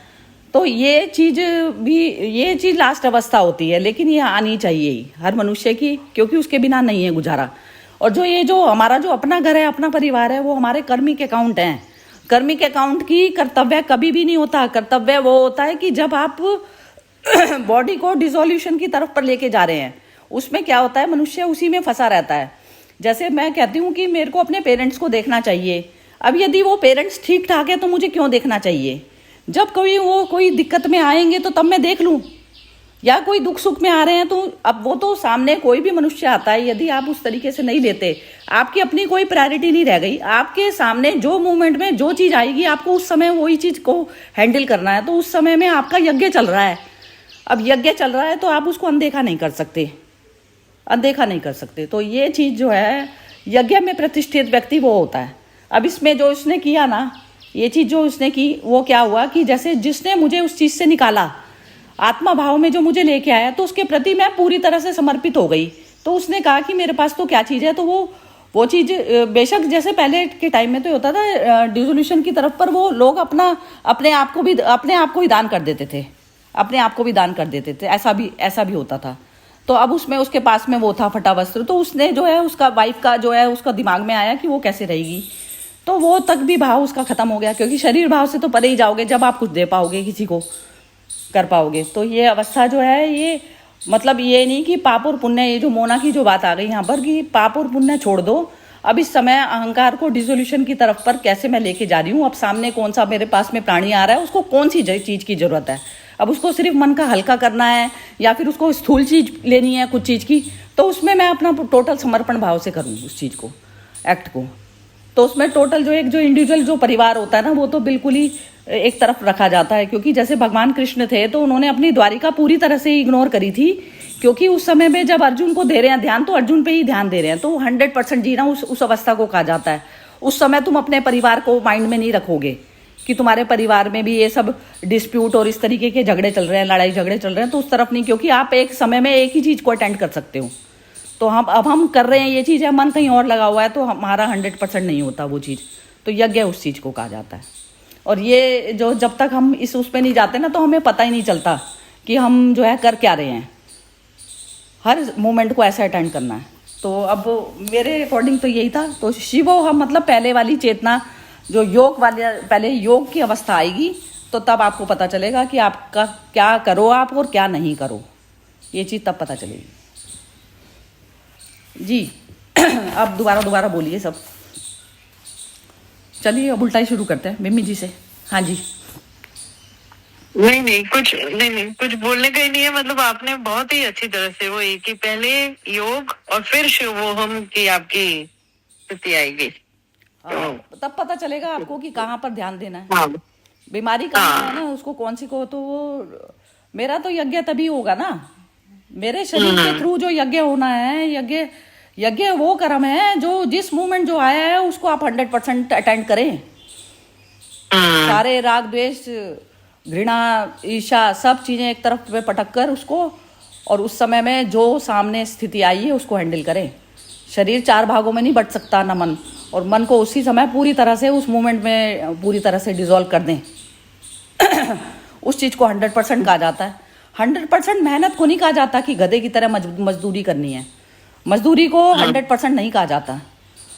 तो ये चीज लास्ट अवस्था होती है, लेकिन ये आनी चाहिए ही हर मनुष्य की, क्योंकि उसके बिना नहीं है गुजारा। और जो हमारा जो अपना घर है, अपना परिवार है, वो हमारे कर्मिक अकाउंट हैं। कर्मिक अकाउंट की कर्तव्य कभी भी नहीं होता। कर्तव्य वो होता है कि जब आप बॉडी को डिसोल्यूशन की तरफ पर लेके जा रहे हैं, उसमें क्या होता है, मनुष्य उसी में फंसा रहता है। जैसे मैं कहती हूँ कि मेरे को अपने पेरेंट्स को देखना चाहिए। अब यदि वो पेरेंट्स ठीक ठाक है तो मुझे क्यों देखना चाहिए? जब कभी वो कोई दिक्कत में आएंगे तो तब मैं देख लूँ, या कोई दुख सुख में आ रहे हैं तो अब वो तो सामने कोई भी मनुष्य आता है, यदि आप उस तरीके से नहीं लेते, आपकी अपनी कोई प्रायोरिटी नहीं रह गई, आपके सामने जो मूवमेंट में जो चीज आएगी आपको उस समय वही चीज को हैंडल करना है। तो उस समय में आपका यज्ञ चल रहा है, अब यज्ञ चल रहा है तो आप उसको अनदेखा नहीं कर सकते, अनदेखा नहीं कर सकते। तो ये चीज जो है, यज्ञ में प्रतिष्ठित व्यक्ति वो होता है। अब इसमें जो इसने किया ना, ये चीज जो उसने की, वो क्या हुआ कि जैसे जिसने मुझे उस चीज से निकाला, आत्मा भाव में जो मुझे लेके आया, तो उसके प्रति मैं पूरी तरह से समर्पित हो गई। तो उसने कहा कि मेरे पास तो क्या चीज है, तो वो चीज बेशक जैसे पहले के टाइम में तो होता था डिसोल्यूशन की तरफ पर वो लोग अपने आप को ही दान कर देते थे, अपने आप को भी दान कर देते थे, ऐसा भी होता था। तो अब उसमें उसके पास में वो था फटा वस्त्र, तो उसने जो है उसका वाइफ का जो है उसका दिमाग में आया कि वो कैसे रहेगी, तो वो तक भी भाव उसका खत्म हो गया, क्योंकि शरीर भाव से तो परे ही जाओगे जब आप कुछ दे पाओगे, किसी को कर पाओगे। तो ये अवस्था जो है, ये मतलब ये नहीं कि पाप और पुण्य, ये जो मोना की जो बात आ गई यहाँ पर कि पाप और पुण्य छोड़ दो, अब इस समय अहंकार को डिसोल्यूशन की तरफ पर कैसे मैं लेके जा रही हूँ, अब सामने कौन सा मेरे पास में प्राणी आ रहा है, उसको कौन सी चीज की जरूरत है, अब उसको सिर्फ मन का हल्का करना है या फिर उसको स्थूल चीज लेनी है कुछ चीज की, तो उसमें मैं अपना टोटल समर्पण भाव से करूँ उस चीज को, एक्ट को। तो उसमें टोटल जो इंडिविजुअल जो परिवार होता है ना, वो तो बिल्कुल ही एक तरफ रखा जाता है। क्योंकि जैसे भगवान कृष्ण थे तो उन्होंने अपनी द्वारिका पूरी तरह से इग्नोर करी थी, क्योंकि उस समय में जब अर्जुन को दे रहे हैं ध्यान, तो अर्जुन पे ही ध्यान दे रहे हैं, तो 100% जीना उस अवस्था को कहा जाता है। उस समय तुम अपने परिवार को माइंड में नहीं रखोगे कि तुम्हारे परिवार में भी ये सब डिस्प्यूट और इस तरीके के झगड़े चल रहे हैं, लड़ाई झगड़े चल रहे हैं, तो उस तरफ नहीं, क्योंकि आप एक समय में एक ही चीज को अटेंड कर सकते हो। तो हम कर रहे हैं ये चीज है, मन कहीं और लगा हुआ है, तो हमारा 100% नहीं होता वो चीज, तो यज्ञ उस चीज को कहा जाता है। और ये जो जब तक हम उस पे नहीं जाते ना, तो हमें पता ही नहीं चलता कि हम जो है कर क्या रहे हैं, हर मोमेंट को ऐसे अटेंड करना है। तो अब मेरे अकॉर्डिंग तो यही था। तो शिवो हम मतलब पहले वाली चेतना जो योग वाली, पहले योग की अवस्था आएगी तो तब आपको पता चलेगा कि आपका क्या करो आप और क्या नहीं करो, ये चीज तब पता चलेगी जी। अब दोबारा बोलिए सब। चलिए अब उल्टा ही शुरू करते हैं मिम्मी जी से। हाँ जी। नहीं कुछ बोलने का ही नहीं है। मतलब आपने बहुत ही अच्छी तरह से वो कि पहले योग और फिर शिवोहम की आपकी स्थिति आएगी। तब पता चलेगा आपको कि कहाँ पर ध्यान देना है, हाँ, बीमारी कहाँ है ना, उसको कौन सी को। तो वो मेरा तो यज्ञ तभी होगा ना, मेरे शरीर के थ्रू जो यज्ञ होना है, यज्ञ वो कर्म है जो जिस मूवमेंट जो आया है उसको आप 100% अटेंड करें। सारे राग द्वेष घृणा ईर्ष्या सब चीजें एक तरफ पे पटक कर उसको, और उस समय में जो सामने स्थिति आई है उसको हैंडल करें। शरीर 4 भागों में नहीं बट सकता ना मन, और मन को उसी समय पूरी तरह से उस मोमेंट में पूरी तरह से डिसॉल्व कर दें। उस चीज को 100% कहा जाता है। 100% मेहनत को नहीं कहा जाता कि गधे की तरह मजदूरी करनी है, मजदूरी को 100% नहीं कहा जाता।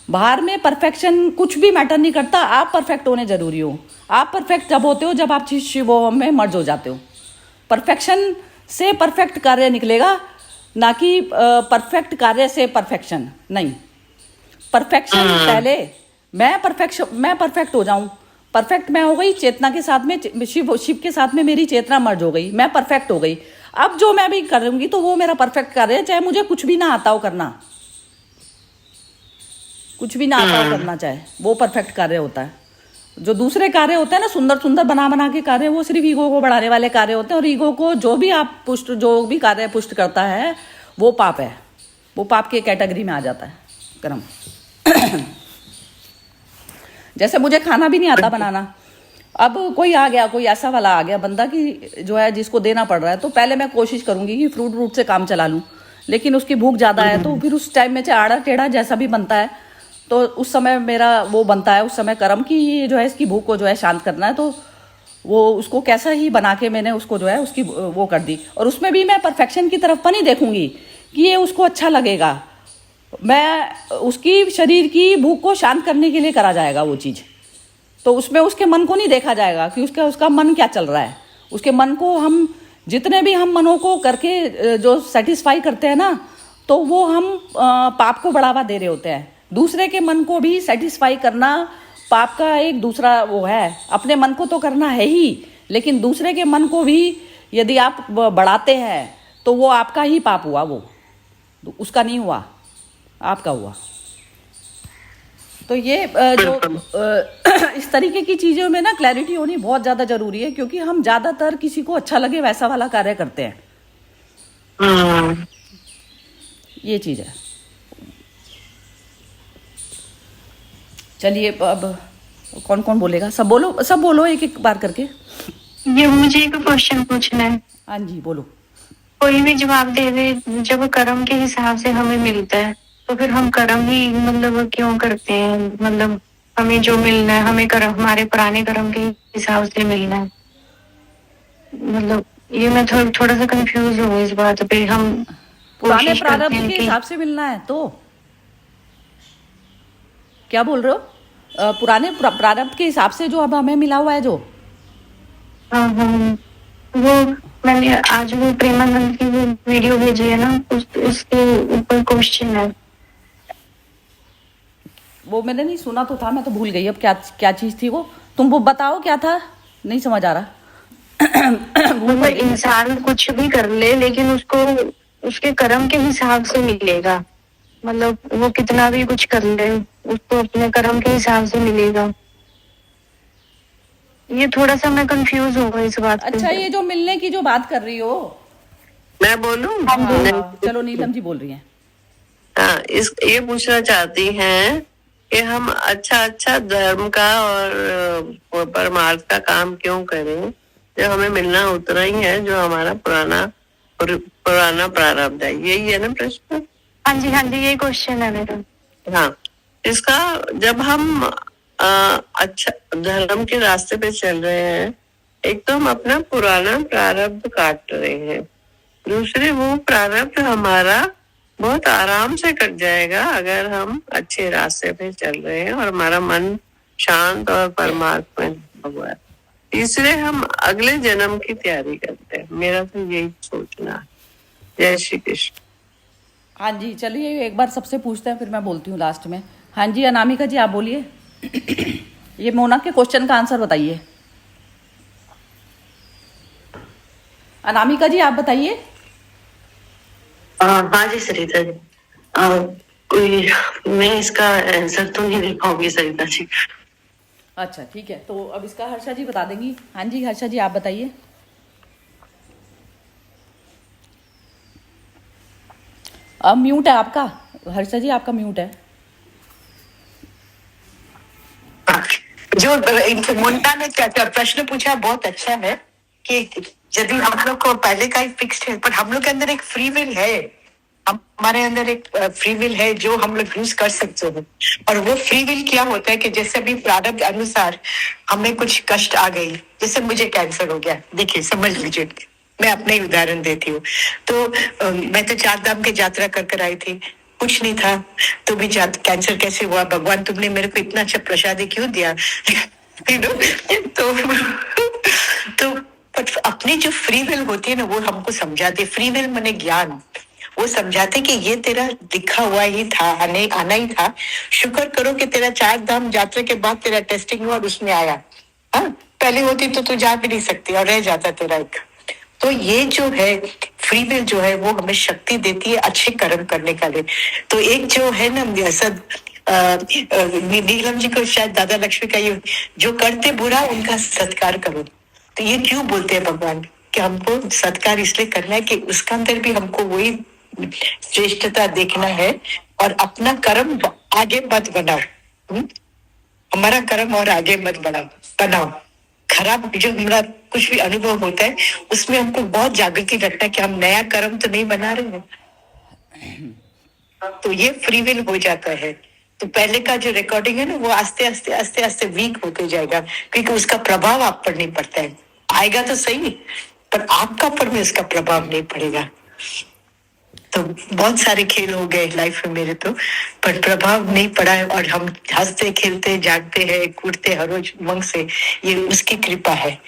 बाहर में परफेक्शन कुछ भी मैटर नहीं करता, आप परफेक्ट होने जरूरी हो। आप परफेक्ट जब होते हो जब आप शिवोहम में मर्ज हो जाते हो। परफेक्शन से परफेक्ट कार्य निकलेगा, ना कि परफेक्ट कार्य से परफेक्शन नहीं। परफेक्शन पहले मैं परफेक्ट हो जाऊं, परफेक्ट मैं हो गई चेतना के साथ में, शिव के साथ में मेरी चेतना मर्ज हो गई, मैं परफेक्ट हो गई। अब जो मैं भी करूंगी तो वो मेरा परफेक्ट कार्य है, चाहे मुझे कुछ भी ना आता हो करना, कुछ भी ना आता हो करना, चाहे वो परफेक्ट कार्य होता है। जो दूसरे कार्य होते हैं ना, सुंदर सुंदर बना के कार्य, वो सिर्फ ईगो को बढ़ाने वाले कार्य होते हैं। और ईगो को जो भी कार्य पुष्ट करता है वो पाप है, वो पाप के कैटेगरी में आ जाता है कर्म। जैसे मुझे खाना भी नहीं आता बनाना, अब कोई आ गया, कोई ऐसा वाला आ गया बंदा कि जो है जिसको देना पड़ रहा है, तो पहले मैं कोशिश करूंगी कि फ्रूट से काम चला लूं। लेकिन उसकी भूख ज़्यादा है, तो फिर उस टाइम में चाहे आड़ा टेढ़ा जैसा भी बनता है, तो उस समय मेरा वो बनता है उस समय कर्म की ये जो है इसकी भूख को जो है शांत करना है, तो वो उसको कैसा ही बना के मैंने उसको जो है उसकी वो कर दी। और उसमें भी मैं परफेक्शन की तरफ पर नहीं देखूंगी कि ये उसको अच्छा लगेगा, मैं उसकी शरीर की भूख को शांत करने के लिए करा जाएगा वो चीज़। तो उसमें उसके मन को नहीं देखा जाएगा कि उसका मन क्या चल रहा है। उसके मन को हम जितने भी हम मनों को करके जो सेटिस्फाई करते हैं ना, तो वो हम पाप को बढ़ावा दे रहे होते हैं। दूसरे के मन को भी सेटिस्फाई करना पाप का एक दूसरा वो है। अपने मन को तो करना है ही, लेकिन दूसरे के मन को भी यदि आप बढ़ाते हैं तो वो आपका ही पाप हुआ, वो उसका नहीं हुआ, आपका हुआ। तो ये जो इस तरीके की चीज़ों में ना क्लैरिटी होनी बहुत ज़्यादा ज़रूरी है, क्योंकि हम ज़्यादातर किसी को अच्छा लगे वैसा वाला कार्य करते हैं। ये चीज़ है। चलिए अब कौन कौन बोलेगा? सब बोलो एक एक बार करके। ये मुझे एक क्वेश्चन पूछना है। हाँ जी बोलो। कोई भी जवाब दे दे। जब कर्म के हिसाब से हमें मिलता है तो फिर हम कर्म ही मतलब क्यों करते हैं? मतलब हमें जो मिलना है, हमें कर्म, हमारे पुराने कर्म के हिसाब से मिलना है। मतलब ये मैं थोड़ा सा कंफ्यूज हूँ इस बात पे। हम पुराने कोशिश करते प्रारब्ध हैं के कि हिसाब से मिलना है, तो क्या बोल रहे हो? पुराने प्रारब्ध के हिसाब से जो अब हमें मिला हुआ है जो। हाँ वो मैंने आज वो प्रेमानंद की वो वीडियो भेजी है ना, उसके ऊपर क्वेश्चन है। वो मैंने नहीं सुना तो था, मैं तो भूल गई अब क्या चीज थी वो। तुम वो बताओ क्या था, नहीं समझ आ रहा। मतलब इंसान कुछ भी कर ले लेकिन उसको उसके कर्म के हिसाब से मिलेगा। मतलब वो कितना भी कुछ कर ले उसको अपने कर्म के हिसाब से मिलेगा। ये थोड़ा सा मैं कंफ्यूज हूँ इस बात पे। अच्छा, ये जो मिलने की जो बात कर रही हो, मैं बोलूं? हाँ, चलो नीलम जी बोल रही हैं। हाँ, ये पूछना चाहती हैं कि हम अच्छा धर्म का और परमार्थ का काम क्यों करें जो हमें मिलना उतना ही है जो हमारा पुराना प्रारब्ध है। यही है ना प्रश्न? हाँ जी यही क्वेश्चन है मेरा। हाँ, इसका जब हम अच्छा धर्म के रास्ते पे चल रहे हैं, एक तो हम अपना पुराना प्रारब्ध काट रहे हैं, दूसरे वो प्रारब्ध हमारा बहुत आराम से कट जाएगा अगर हम अच्छे रास्ते पे चल रहे हैं और हमारा मन शांत और परमात्मा में हुआ है। तीसरे हम अगले जन्म की तैयारी करते हैं। मेरा तो यही सोचना है। जय श्री कृष्ण। हाँ जी, चलिए एक बार सबसे पूछते हैं, फिर मैं बोलती हूँ लास्ट में। हाँ जी अनामिका जी आप बोलिए। ये मोना के क्वेश्चन का आंसर बताइए। अनामिका जी आप बताइए। हाँ जी सरिता जी, मैं इसका आंसर तो नहीं दे पाऊंगी सरिता जी। अच्छा ठीक है, तो अब इसका हर्षा जी बता देंगी। हाँ जी हर्षा जी आप बताइए। अब म्यूट है आपका, हर्षा जी आपका म्यूट है। जो मुंटा ने प्रश्न पूछा बहुत अच्छा है कि यदि हम लोग को पहले का ही फिक्स्ड है, पर हम लोग के अंदर एक फ्री विल है। हमारे अंदर एक फ्री विल है जो हम लोग यूज कर सकते हैं। और वो फ्री विल क्या होता है कि जैसे भी प्रारब्ध अनुसार हमें कुछ कष्ट आ गई, जैसे मुझे कैंसर हो गया, देखिए समझ लीजिए, मैं अपना ही उदाहरण देती हूँ। तो मैं तो 4 धाम की यात्रा कर आई थी, कुछ नहीं था, तो भी कैंसर कैसे हुआ? भगवान तुमने मेरे को इतना अच्छा प्रसाद क्यों दिया? तो अपनी जो फ्री विल होती है ना, वो हमको समझाते। फ्री विल माने ज्ञान। वो समझाते कि ये तेरा लिखा हुआ ही था, आना ही था। शुक्र करो कि तेरा 4 धाम यात्रा के बाद तेरा टेस्टिंग हुआ और उसमें आया। हाँ, पहले होती तो तू जा भी नहीं सकती और रह जाता तेरा एक। तो ये जो है फ्री विल जो है वो हमें शक्ति देती है अच्छे कर्म करने का लिए। तो एक जो है ना नीलम जी को शायद दादा लक्ष्मी का ये, जो करते बुरा उनका सत्कार करो। तो ये क्यों बोलते हैं भगवान कि हमको सत्कार इसलिए करना है कि उसका अंदर भी हमको वही श्रेष्ठता देखना है और अपना कर्म आगे मत बनाओ। हमारा कर्म और आगे मत बनाओ। खराब जो हमारा कुछ भी अनुभव होता है उसमें हमको बहुत जागृति रखना है कि हम नया कर्म तो नहीं बना रहे हैं। तो ये फ्री विल हो जाता है। तो पहले का जो रिकॉर्डिंग है ना, वो आस्ते आस्ते आस्ते आस्ते वीक होते जाएगा, क्योंकि उसका प्रभाव आप पर नहीं पड़ता है। आएगा तो सही, पर आपका पर में उसका प्रभाव नहीं पड़ेगा। तो बहुत सारे खेल हो गए लाइफ में मेरे तो, पर प्रभाव नहीं पड़ा है। और हम हंसते खेलते जागते हैं, कूदते हर रोज उमंग से। ये उसकी कृपा है,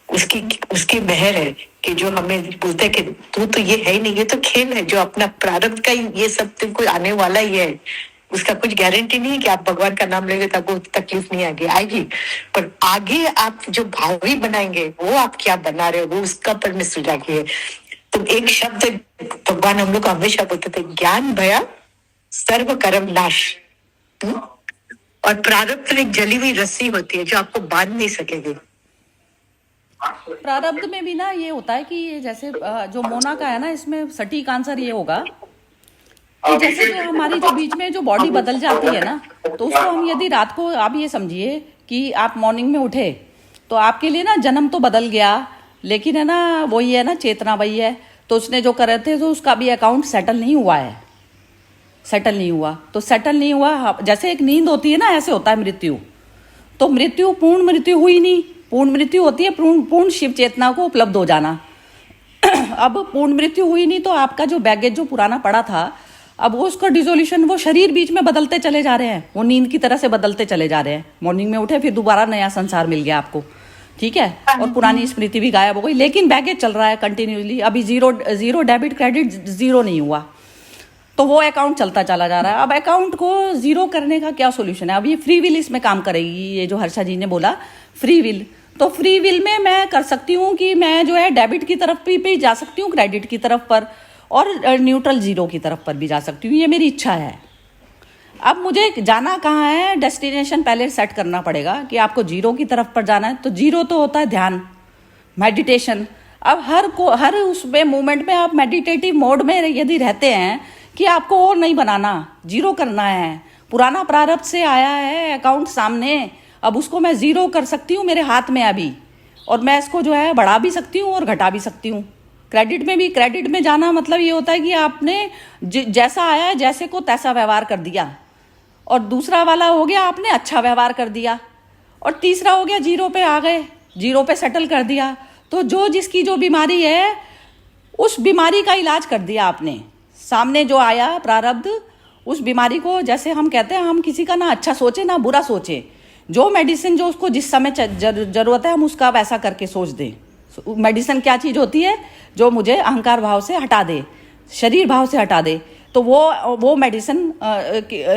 उसकी उसकी मेहर है कि जो हमें बोलता है कि तू तो ये है ही नहीं, ये तो खेल है, जो अपना प्रारब्ध का ही ये सब तुमको आने वाला ही है। उसका कुछ गारंटी नहीं है कि आप भगवान का नाम लेंगे तो आपको तकलीफ नहीं आएगी, पर आगे आप जो भावी बनाएंगे वो आप क्या बना रहे हो, वो उसका पर में सुलझागी है। तो एक शब्द भगवान हम लोग को हमेशा बोलते थे, ज्ञान भया सर्व कर्म नाश। और प्रारब्ध में एक जली हुई रस्सी होती है जो आपको बांध नहीं सकेगी। प्रारब्ध में भी ना ये होता है कि ये जैसे जो मोना का है ना, इसमें सटीक आंसर ये होगा कि जैसे जो हमारी जो बीच में जो बॉडी बदल जाती है ना, तो उसको हम यदि रात को, आप ये समझिए कि आप मॉर्निंग में उठे तो आपके लिए ना जन्म तो बदल गया, लेकिन है ना वही है ना, चेतना वही है। तो उसने जो करे थे तो उसका भी अकाउंट सेटल नहीं हुआ है, सेटल नहीं हुआ। तो सेटल नहीं हुआ, जैसे एक नींद होती है ना, ऐसे होता है मृत्यु। तो मृत्यु पूर्ण मृत्यु हुई नहीं, पूर्ण मृत्यु होती है पूर्ण शिव चेतना को उपलब्ध हो जाना। अब पूर्ण मृत्यु हुई नहीं, तो आपका जो बैगेज जो पुराना पड़ा था, अब वो उसका डिसोल्यूशन, वो शरीर बीच में बदलते चले जा रहे हैं, वो नींद की तरह से बदलते चले जा रहे हैं। मॉर्निंग में उठे फिर दोबारा नया संसार मिल गया आपको, ठीक है, और पुरानी स्मृति भी गायब हो गई, लेकिन बैगेज चल रहा है कंटिन्यूसली। अभी जीरो डेबिट क्रेडिट जीरो नहीं हुआ, तो वो अकाउंट चलता चला जा रहा है। अब अकाउंट को जीरो करने का क्या सोल्यूशन है? अब ये फ्री विल इसमें काम करेगी, ये जो हर्षा जी ने बोला फ्री विल। तो फ्री विल में मैं कर सकती हूँ कि मैं जो है डेबिट की तरफ भी जा सकती हूँ, क्रेडिट की तरफ पर, और न्यूट्रल जीरो की तरफ पर भी जा सकती हूँ। ये मेरी इच्छा है। अब मुझे जाना कहाँ है, डेस्टिनेशन पहले सेट करना पड़ेगा कि आपको जीरो की तरफ पर जाना है। तो जीरो तो होता है ध्यान, मेडिटेशन। अब हर उसमें मूवमेंट में आप मेडिटेटिव मोड में यदि रहते हैं कि आपको और नहीं बनाना, जीरो करना है, पुराना प्रारब्ध से आया है अकाउंट सामने, अब उसको मैं जीरो कर सकती हूँ मेरे हाथ में अभी, और मैं इसको जो है बढ़ा भी सकती हूँ और घटा भी सकती हूँ। क्रेडिट में भी, क्रेडिट में जाना मतलब ये होता है कि आपने जैसा आया है जैसे को तैसा व्यवहार कर दिया, और दूसरा वाला हो गया आपने अच्छा व्यवहार कर दिया, और तीसरा हो गया जीरो पे आ गए, जीरो पे सेटल कर दिया। तो जो जिसकी जो बीमारी है उस बीमारी का इलाज कर दिया आपने, सामने जो आया प्रारब्ध उस बीमारी को, जैसे हम कहते हैं हम किसी का ना अच्छा सोचे ना बुरा सोचे, जो मेडिसिन जो उसको जिस समय जरूरत है हम उसका वैसा करके सोच दें। मेडिसिन क्या चीज़ होती है? जो मुझे अहंकार भाव से हटा दे, शरीर भाव से हटा दे। तो वो मेडिसिन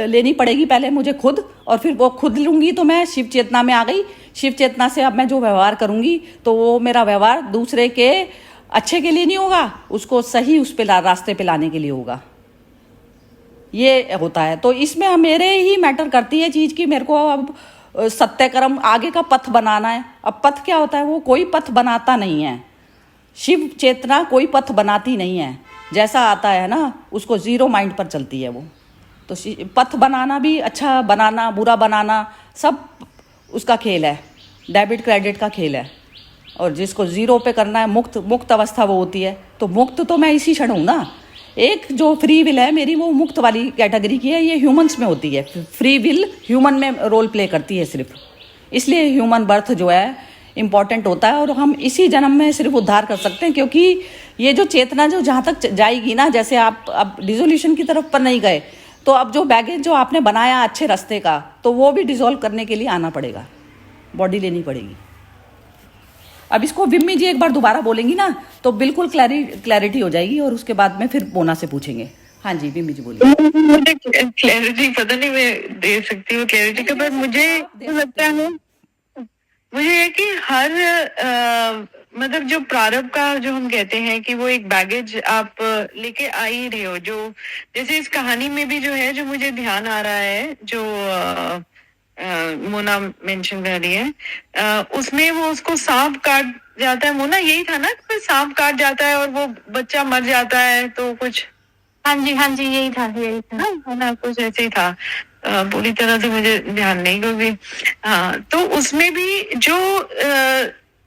लेनी पड़ेगी पहले मुझे खुद, और फिर वो खुद लूँगी तो मैं शिव चेतना में आ गई। शिव चेतना से अब मैं जो व्यवहार करूँगी तो वो मेरा व्यवहार दूसरे के अच्छे के लिए नहीं होगा, उसको सही उस पे रास्ते पे लाने के लिए होगा। ये होता है। तो इसमें मेरे ही मैटर करती है चीज़ की मेरे को अब सत्य कर्म आगे का पथ बनाना है। अब पथ क्या होता है? वो कोई पथ बनाता नहीं है, शिव चेतना कोई पथ बनाती नहीं है, जैसा आता है ना उसको जीरो माइंड पर चलती है वो। तो पथ बनाना भी, अच्छा बनाना बुरा बनाना, सब उसका खेल है, डेबिट क्रेडिट का खेल है। और जिसको जीरो पे करना है, मुक्त अवस्था वो होती है। तो मुक्त तो मैं इसी क्षण हूँ ना। एक जो फ्री विल है मेरी, वो मुक्त वाली कैटेगरी की है, ये ह्यूमंस में होती है। फ्री विल ह्यूमन में रोल प्ले करती है सिर्फ, इसलिए ह्यूमन बर्थ जो है इम्पॉर्टेंट होता है। और हम इसी जन्म में सिर्फ उद्धार कर सकते हैं, क्योंकि ये जो चेतना जो जहाँ तक जाएगी ना, जैसे आप अब डिसोल्यूशन की तरफ पर नहीं गए, तो अब जो बैगेज जो आपने बनाया अच्छे रास्ते का, तो वो भी डिसॉल्व करने के लिए आना पड़ेगा, बॉडी लेनी पड़ेगी। अब इसको विम्मी जी एक बार दोबारा बोलेंगी ना तो बिल्कुल क्लैरिटी हो जाएगी, और उसके बाद में फिर मोना से पूछेंगे। हाँ जी विम्मी जी बोलिए। मुझे क्लैरिटी पता नहीं मैं दे सकती हूँ क्लैरिटी का, पर मुझे लगता है मुझे है कि हर मतलब जो प्रारब्ध का जो हम कहते हैं कि वो एक बैगेज आप लेके आ ही रहे हो। जो जैसे इस कहानी में भी जो है, जो मुझे ध्यान आ रहा है, जो मोना मेंशन कर रही है, उसमें वो उसको सांप काट जाता है। मोना यही था ना, कि सांप काट जाता है और वो बच्चा मर जाता है, तो कुछ हाँ जी यही था है ना, कुछ ऐसे ही था। पूरी तरह से मुझे ध्यान नहीं, क्योंकि हाँ, तो उसमें भी जो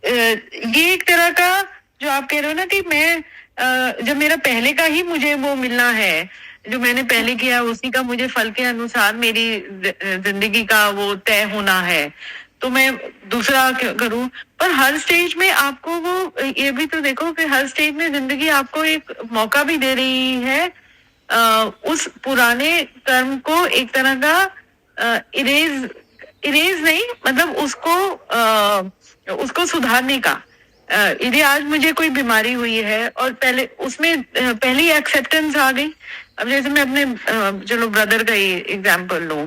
ये एक तरह का जो आप कह रहे हो ना कि मैं जब मेरा पहले का ही मुझे वो मिलना है, जो मैंने पहले किया उसी का मुझे फल के अनुसार मेरी जिंदगी का वो तय होना है, तो मैं दूसरा करूं। पर हर स्टेज में आपको वो ये भी तो देखो कि हर स्टेज में जिंदगी आपको एक मौका भी दे रही है उस पुराने कर्म को एक तरह का इरेज नहीं, मतलब उसको सुधारने का। यदि आज मुझे कोई बीमारी हुई है और पहले उसमें पहली एक्सेप्टेंस आ गई। अब जैसे मैं अपने चलो ब्रदर का ही एग्जाम्पल लूं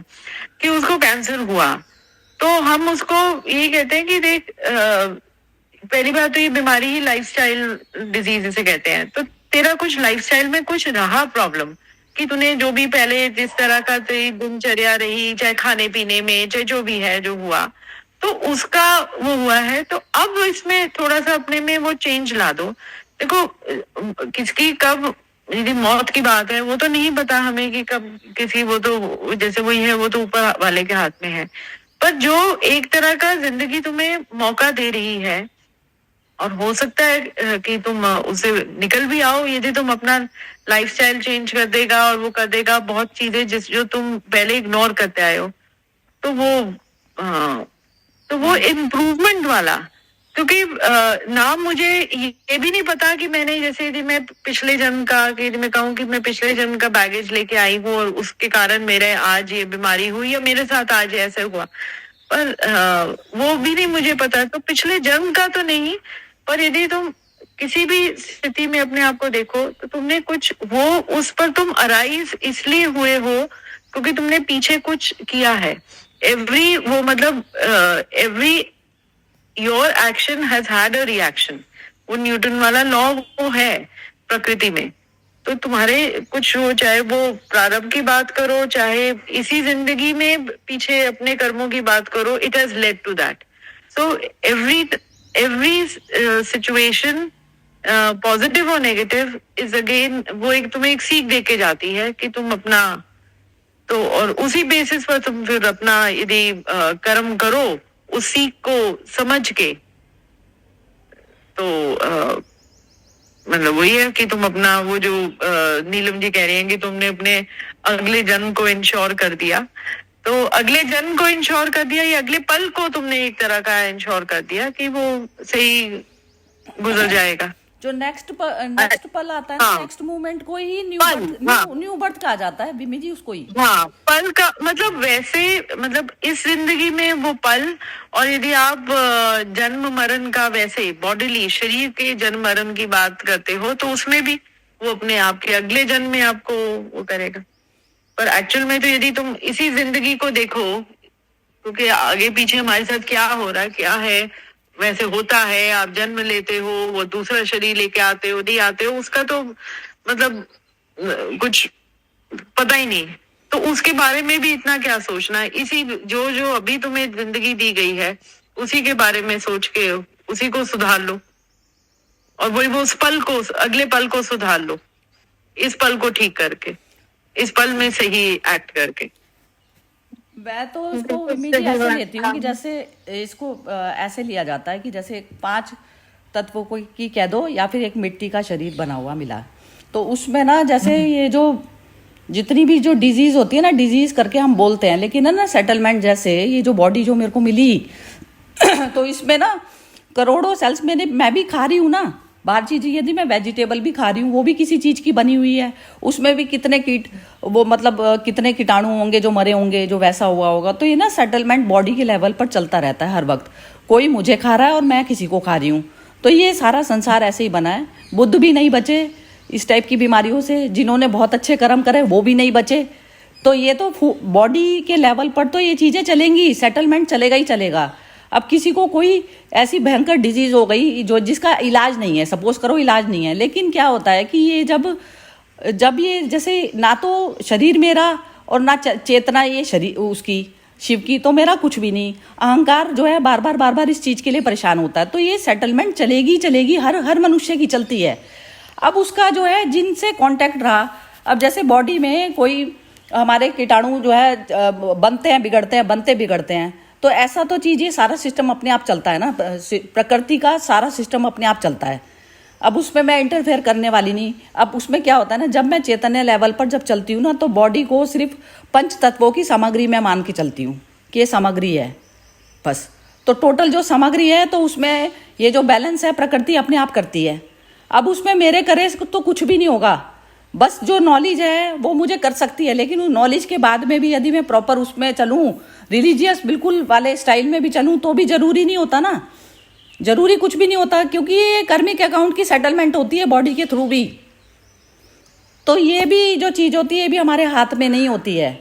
कि उसको कैंसर हुआ, तो हम उसको यही कहते हैं कि देख पहली बात तो ये बीमारी ही लाइफस्टाइल डिजीज इसे कहते हैं। तो तेरा कुछ लाइफस्टाइल में कुछ रहा प्रॉब्लम कि तूने जो भी पहले जिस तरह का तेरी दिनचर्या रही, चाहे खाने पीने में, चाहे जो भी है जो हुआ, तो उसका वो हुआ है। तो अब इसमें थोड़ा सा अपने में वो चेंज ला दो। देखो किसकी कब यदि मौत की बात है वो तो नहीं पता हमें कि कब किसी, वो तो जैसे वही है वो तो ऊपर वाले के हाथ में है। पर जो एक तरह का जिंदगी तुम्हें मौका दे रही है और हो सकता है कि तुम उससे निकल भी आओ यदि तुम अपना लाइफस्टाइल चेंज कर देगा और वो कर देगा बहुत चीजें जो तुम पहले इग्नोर करते आए हो, तो वो इम्प्रूवमेंट वाला। क्योंकि ना मुझे ये भी नहीं पता कि मैंने जैसे यदि मैं पिछले जन्म का, यदि मैं कहूँ कि मैं पिछले जन्म का बैगेज लेके आई हूँ और उसके कारण मेरे आज ये बीमारी हुई या मेरे साथ आज ऐसे हुआ, पर वो भी नहीं मुझे पता। तो पिछले जन्म का तो नहीं, पर यदि तुम किसी भी स्थिति में अपने आप को देखो तो तुमने कुछ वो उस पर तुम अराइज इसलिए हुए हो क्योंकि तुमने पीछे कुछ किया है। Every your action has had a reaction. वो न्यूटन वाला लॉ वो है प्रकृति में। तो तुम्हारे कुछ हो, चाहे वो प्रारंभ की बात करो, चाहे इसी जिंदगी में पीछे अपने कर्मों की बात करो, it has led to that. So every situation positive और नेगेटिव इज अगेन वो एक तुम्हें एक सीख दे के जाती है कि तुम अपना, तो और उसी बेसिस पर तुम फिर अपना यदि कर्म करो उस सीख को समझ के, तो मतलब वही है कि तुम अपना वो जो नीलम जी कह रही हैं कि तुमने अपने अगले जन्म को इंश्योर कर दिया, तो अगले जन्म को इंश्योर कर दिया या अगले पल को तुमने एक तरह का इंश्योर कर दिया कि वो सही गुजर जाएगा। जो नेक्स्ट पल आता है, नेक्स्ट मूवमेंट को ही न्यू बर्थ कहा जाता है बिमी जी, उसको ही। हाँ, पल का मतलब वैसे, मतलब इस जिंदगी में वो पल, और यदि आप जन्म मरण का वैसे बॉडीली शरीर के जन्म मरण की बात करते हो तो उसमें भी वो अपने आप के अगले जन्म में आपको वो करेगा। पर एक्चुअल में तो यदि तुम इसी जिंदगी को देखो, क्योंकि आगे पीछे हमारे साथ क्या हो रहा है, क्या है, वैसे होता है, आप जन्म लेते हो, वो दूसरा शरीर लेके आते हो, नहीं आते हो, उसका तो मतलब कुछ पता ही नहीं। तो उसके बारे में भी इतना क्या सोचना है। इसी जो अभी तुम्हें जिंदगी दी गई है उसी के बारे में सोच के उसी को सुधार लो, और वही वो उस पल को, अगले पल को सुधार लो, इस पल को ठीक करके, इस पल में सही एक्ट करके। मैं तो इसको ऐसे लेती हूँ कि जैसे इसको ऐसे लिया जाता है कि जैसे 5 तत्वों को की कह दो या फिर एक मिट्टी का शरीर बना हुआ मिला, तो उसमें ना जैसे ये जो जितनी भी जो डिजीज होती है ना, डिजीज करके हम बोलते हैं, लेकिन है ना सेटलमेंट, जैसे ये जो बॉडी जो मेरे को मिली तो इसमें ना करोड़ों सेल्स मैं भी खा रही हूँ ना बाहर चीज, यदि मैं वेजिटेबल भी खा रही हूँ वो भी किसी चीज की बनी हुई है, उसमें भी कितने वो मतलब कितने कीटाणु होंगे जो मरे होंगे, जो वैसा हुआ होगा। तो ये ना सेटलमेंट बॉडी के लेवल पर चलता रहता है हर वक्त, कोई मुझे खा रहा है और मैं किसी को खा रही हूँ। तो ये सारा संसार ऐसे ही बना है। बुद्ध भी नहीं बचे इस टाइप की बीमारियों से, जिन्होंने बहुत अच्छे कर्म करे वो भी नहीं बचे। तो ये तो बॉडी के लेवल पर तो ये चीजें चलेंगी, सेटलमेंट चलेगा ही चलेगा। अब किसी को कोई ऐसी भयंकर डिजीज हो गई जो जिसका इलाज नहीं है, सपोज करो इलाज नहीं है, लेकिन क्या होता है कि ये जब ये जैसे ना तो शरीर मेरा और ना चेतना ये शरीर उसकी शिव की, तो मेरा कुछ भी नहीं, अहंकार जो है बार बार इस चीज के लिए परेशान होता है। तो ये सेटलमेंट चलेगी, हर मनुष्य की चलती है। अब उसका जो है जिनसे कांटेक्ट रहा, अब जैसे बॉडी में कोई हमारे कीटाणु जो है बनते हैं बिगड़ते हैं, तो ऐसा तो चीज ये सारा सिस्टम अपने आप चलता है ना, प्रकृति का सारा सिस्टम अपने आप चलता है। अब उसमें मैं इंटरफेयर करने वाली नहीं। अब उसमें क्या होता है ना, जब मैं चैतन्य लेवल पर जब चलती हूँ ना, तो बॉडी को सिर्फ पंच तत्वों की सामग्री में मान के चलती हूँ कि ये सामग्री है बस। तो टोटल जो सामग्री है, तो उसमें ये जो बैलेंस है प्रकृति अपने आप करती है। अब उसमें मेरे करे तो कुछ भी नहीं होगा, बस जो नॉलेज है वो मुझे कर सकती है। लेकिन उस नॉलेज के बाद में भी यदि मैं प्रॉपर उसमें चलूँ, रिलीजियस बिल्कुल वाले स्टाइल में भी चलूँ, तो भी जरूरी नहीं होता ना, जरूरी कुछ भी नहीं होता, क्योंकि ये कर्मिक अकाउंट की सेटलमेंट होती है बॉडी के थ्रू भी। तो ये भी जो चीज होती है, ये भी हमारे हाथ में नहीं होती है।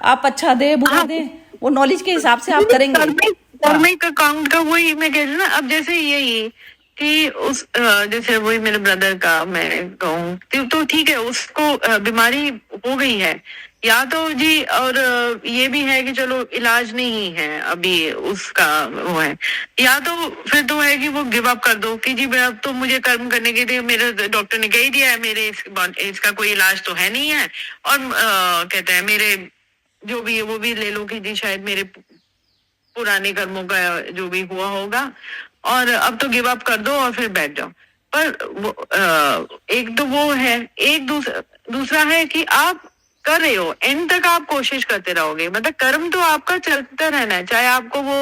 आप अच्छा दे बुरा दे, वो नॉलेज के हिसाब से आप करेंगे। कर्मिक अकाउंट का वही मैं कह रही हूँ ना। अब जैसे यही कि उस जैसे वही मेरे ब्रदर का मैं कहूँ तो ठीक है, उसको बीमारी हो गई है या तो जी, और ये भी है कि चलो इलाज नहीं है अभी उसका वो है, या तो फिर तो है कि वो गिव अप कर दो कि जी अब तो मुझे कर्म करने के लिए मेरे डॉक्टर ने कह ही दिया है, मेरे इसका कोई इलाज तो है नहीं है, और कहते हैं मेरे जो भी है वो भी ले लो कि जी शायद मेरे पुराने कर्मों का जो भी हुआ होगा, और अब तो गिव अप कर दो और फिर बैठ जाओ। पर एक तो वो है, एक दूसरा है कि आप कर रहे हो, एंड तक आप कोशिश करते रहोगे, मतलब कर्म तो आपका चलता रहना है, चाहे आपको वो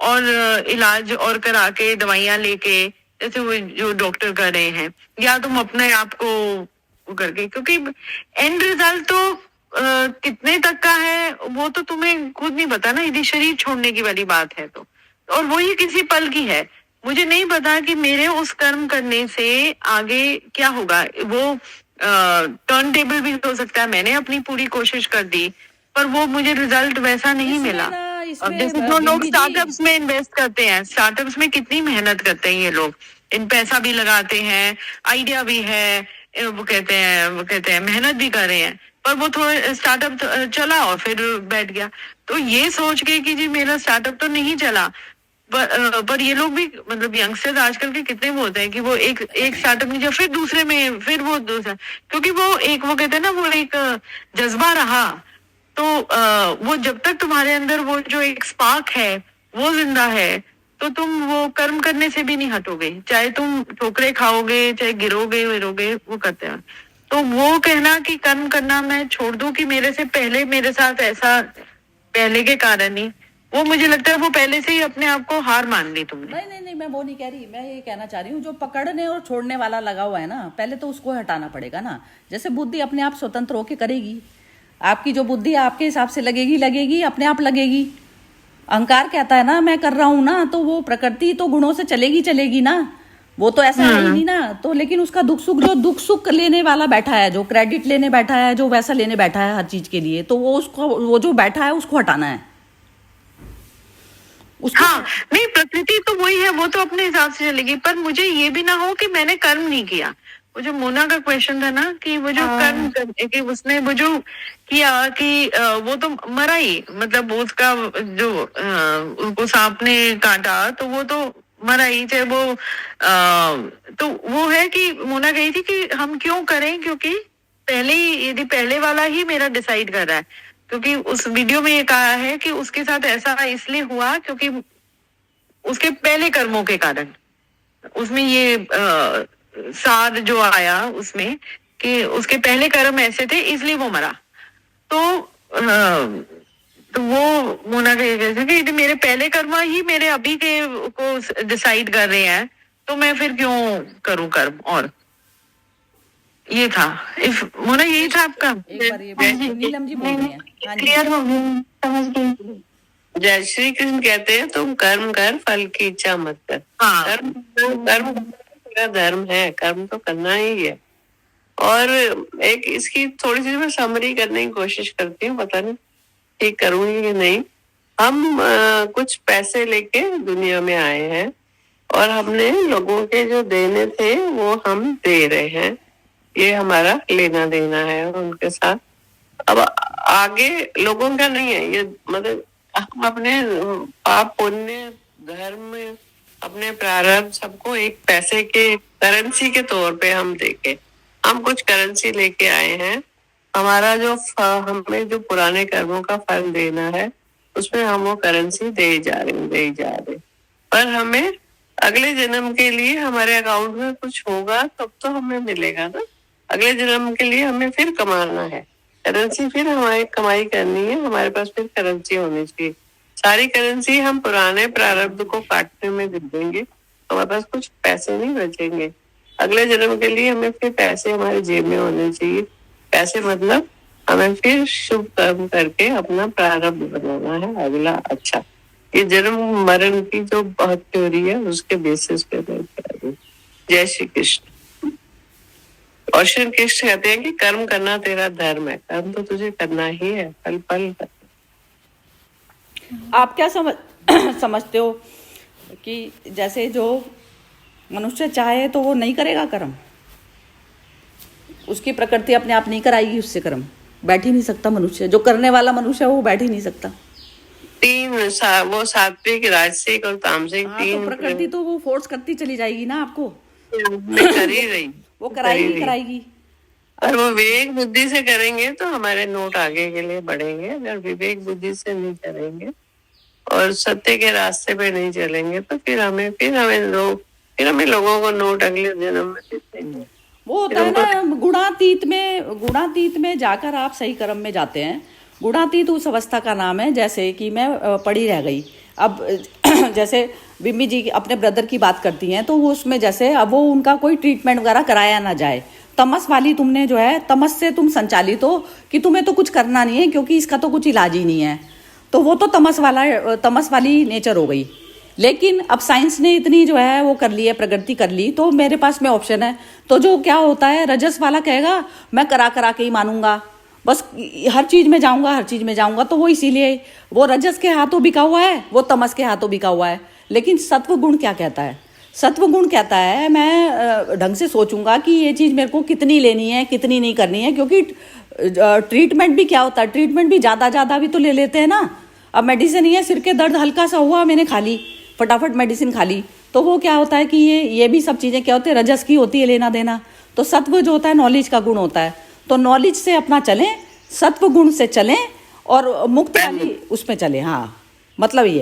और इलाज और करा के दवाइयां लेके जैसे वो जो डॉक्टर कर रहे हैं, या तुम अपने आप को करके, क्योंकि एंड रिजल्ट तो कितने तक का है वो तो तुम्हें खुद नहीं पता ना, यदि शरीर छोड़ने की वाली बात है तो, और वही किसी पल की है। मुझे नहीं पता कि मेरे उस कर्म करने से आगे क्या होगा, वो टर्न टेबल भी हो सकता है, मैंने अपनी पूरी कोशिश कर दी पर वो मुझे रिजल्ट वैसा नहीं मिला। अब जैसे जो लोग स्टार्टअप्स में इन्वेस्ट करते हैं, स्टार्टअप्स में कितनी मेहनत करते हैं ये लोग, इन पैसा भी लगाते हैं, आइडिया भी है, वो कहते हैं मेहनत भी कर रहे हैं, पर वो थोड़ा स्टार्टअप चला और फिर बैठ गया। तो ये सोच के कि जी मेरा स्टार्टअप तो नहीं चला, पर ये लोग भी मतलब यंगस्टर्स आजकल के कितने वो होते हैं कि वो एक स्टार्टअप नहीं, फिर दूसरे में, फिर वो दूसरा, क्योंकि वो एक वो कहते हैं ना वो एक जज्बा रहा, तो वो जब तक तुम्हारे अंदर वो जो एक स्पार्क है वो जिंदा है, तो तुम वो कर्म करने से भी नहीं हटोगे, चाहे तुम ठोकरे खाओगे, चाहे गिरोगे वो करते हैं। तो वो कहना कि कर्म करना मैं छोड़ दूं कि मेरे से पहले मेरे साथ ऐसा पहले के कारण ही, वो मुझे लगता है वो पहले से ही अपने आप को हार मान ली तुमने। नहीं, मैं वो नहीं कह रही, मैं ये कहना चाह रही हूँ जो पकड़ने और छोड़ने वाला लगा हुआ है ना, पहले तो उसको हटाना पड़ेगा ना। जैसे बुद्धि अपने आप स्वतंत्र होकर करेगी, आपकी जो बुद्धि आपके हिसाब से लगेगी, अपने आप लगेगी। अहंकार कहता है ना मैं कर रहा हूँ ना, तो वो प्रकृति तो गुणों से चलेगी ना, वो तो ऐसा है ही नहीं ना। तो लेकिन उसका दुख सुख लेने वाला बैठा है, जो क्रेडिट लेने बैठा है, जो वैसा लेने बैठा है हर चीज के लिए, तो वो जो बैठा है उसको हटाना है। हाँ, नहीं प्रकृति तो वही है, वो तो अपने हिसाब से चलेगी, पर मुझे ये भी ना हो कि मैंने कर्म नहीं किया। वो जो मोना का क्वेश्चन था ना कि वो जो कर्म कि उसने वो जो किया कि वो तो मरा ही, मतलब उसका जो उसको सांप ने काटा तो वो तो मरा ही, चाहे वो तो वो है कि मोना कही थी कि हम क्यों करें, क्योंकि पहले ही यदि पहले वाला ही मेरा डिसाइड कर रहा है, क्योंकि उस वीडियो में ये कहा है कि उसके साथ ऐसा इसलिए हुआ क्योंकि उसके पहले कर्मों के कारण, उसमें ये सार जो आया उसमें कि उसके पहले कर्म ऐसे थे इसलिए वो मरा। तो वो मोना का ये कहते हैं कि यदि मेरे पहले कर्म ही मेरे अभी के को डिसाइड कर रहे हैं तो मैं फिर क्यों करूं कर्म। और ये था मोना, यही था आपका। एक बार ये नीलम जी बोल रही हैं। हाँ जी, क्लियर हो गई, समझ गई। जय श्री कृष्ण कहते हैं तुम कर्म कर, फल की इच्छा मत कर। हाँ, कर्म तेरा धर्म है, कर्म तो करना ही है। और एक इसकी थोड़ी सी मैं समरी करने की कोशिश करती हूँ, पता नहीं ठीक करूंगी कि नहीं। हम कुछ पैसे लेके दुनिया में आए हैं और हमने लोगों के जो देने थे वो हम दे रहे हैं, ये हमारा लेना देना है उनके साथ। अब आगे लोगों का नहीं है ये, मतलब हम अपने पाप पुण्य धर्म अपने प्रारब्ध सबको एक पैसे के करेंसी के तौर पे हम देके हम कुछ करेंसी लेके आए हैं। हमारा जो हमें जो पुराने कर्मों का फल देना है उसमें हम वो करेंसी दे जा रहे, पर हमें अगले जन्म के लिए हमारे अकाउंट में कुछ होगा तब तो हमें मिलेगा ना। अगले जन्म के लिए हमें फिर कमाना है, करेंसी फिर हमारी कमाई करनी है, हमारे पास फिर करेंसी होनी चाहिए। सारी करेंसी हम पुराने प्रारब्ध को काटने में दे देंगे, हमारे पास कुछ पैसे नहीं बचेंगे। अगले जन्म के लिए हमें फिर पैसे हमारे जेब में होने चाहिए। पैसे मतलब हमें फिर शुभ कर्म करके अपना प्रारब्ध बनाना है अगला अच्छा। ये जन्म मरण की जो बहुत थ्योरी है उसके बेसिस पे मैं कह रही हूँ। जय श्री कृष्ण। और श्री कृष्ण कहते हैं कि कर्म करना तेरा धर्म है, कर्म तो तुझे करना ही है, पल पल। आप क्या समझते हो कि जैसे जो मनुष्य चाहे तो वो नहीं करेगा कर्म, उसकी प्रकृति अपने आप नहीं कराएगी उससे कर्म, बैठ ही नहीं सकता मनुष्य। जो करने वाला मनुष्य है वो बैठ ही नहीं सकता। वो सात्विक, राजसिक और तामसिक तीन तो प्रकृति तो वो फोर्स करती चली जाएगी ना आपको, कर ही रही वो कराएगी। और वो विवेक बुद्धि से करेंगे तो हमारे नोट आगे के लिए बढ़ेंगे। अगर विवेक बुद्धि से नहीं करेंगे और सत्य के रास्ते पे नहीं चलेंगे तो फिर हमें लोगों को नोट अगले जन्म में देते हैं। वो होता है ना गुणातीत में जाकर आप सही कर्म में जाते हैं। गुणातीत उस अवस्था का नाम है, जैसे कि मैं पड़ी रह गई। अब जैसे बिम्मी जी अपने ब्रदर की बात करती हैं तो वो उसमें जैसे अब वो उनका कोई ट्रीटमेंट वगैरह कराया ना जाए। तमस वाली तुमने जो है, तमस से तुम संचालित हो कि तुम्हें तो कुछ करना नहीं है क्योंकि इसका तो कुछ इलाज ही नहीं है, तो वो तो तमस वाली नेचर हो गई। लेकिन अब साइंस ने इतनी जो है वो कर ली है, प्रगति कर ली, तो मेरे पास में ऑप्शन है। तो जो क्या होता है, रजस वाला कहेगा मैं करा के ही मानूंगा, बस हर चीज में जाऊंगा, तो वो इसीलिए वो रजस के हाथों बिका हुआ है, वो तमस के हाथों बिका हुआ है। लेकिन सत्व गुण क्या कहता है? सत्व गुण कहता है मैं ढंग से सोचूंगा कि ये चीज मेरे को कितनी लेनी है, कितनी नहीं करनी है। क्योंकि ट्रीटमेंट भी क्या होता है, ट्रीटमेंट भी ज्यादा भी तो ले लेते हैं ना। अब मेडिसिन ही है, सिर के दर्द हल्का सा हुआ, मैंने खा ली, फटाफट मेडिसिन खा ली, तो वो क्या होता है कि ये भी सब चीजें क्या होती है, रजस की होती है, लेना देना। तो सत्व जो होता है नॉलेज का गुण होता है। तो नॉलेज से अपना चलें, सत्व गुण से चलें और मुक्त वाली उसमें चले। हाँ, मतलब ये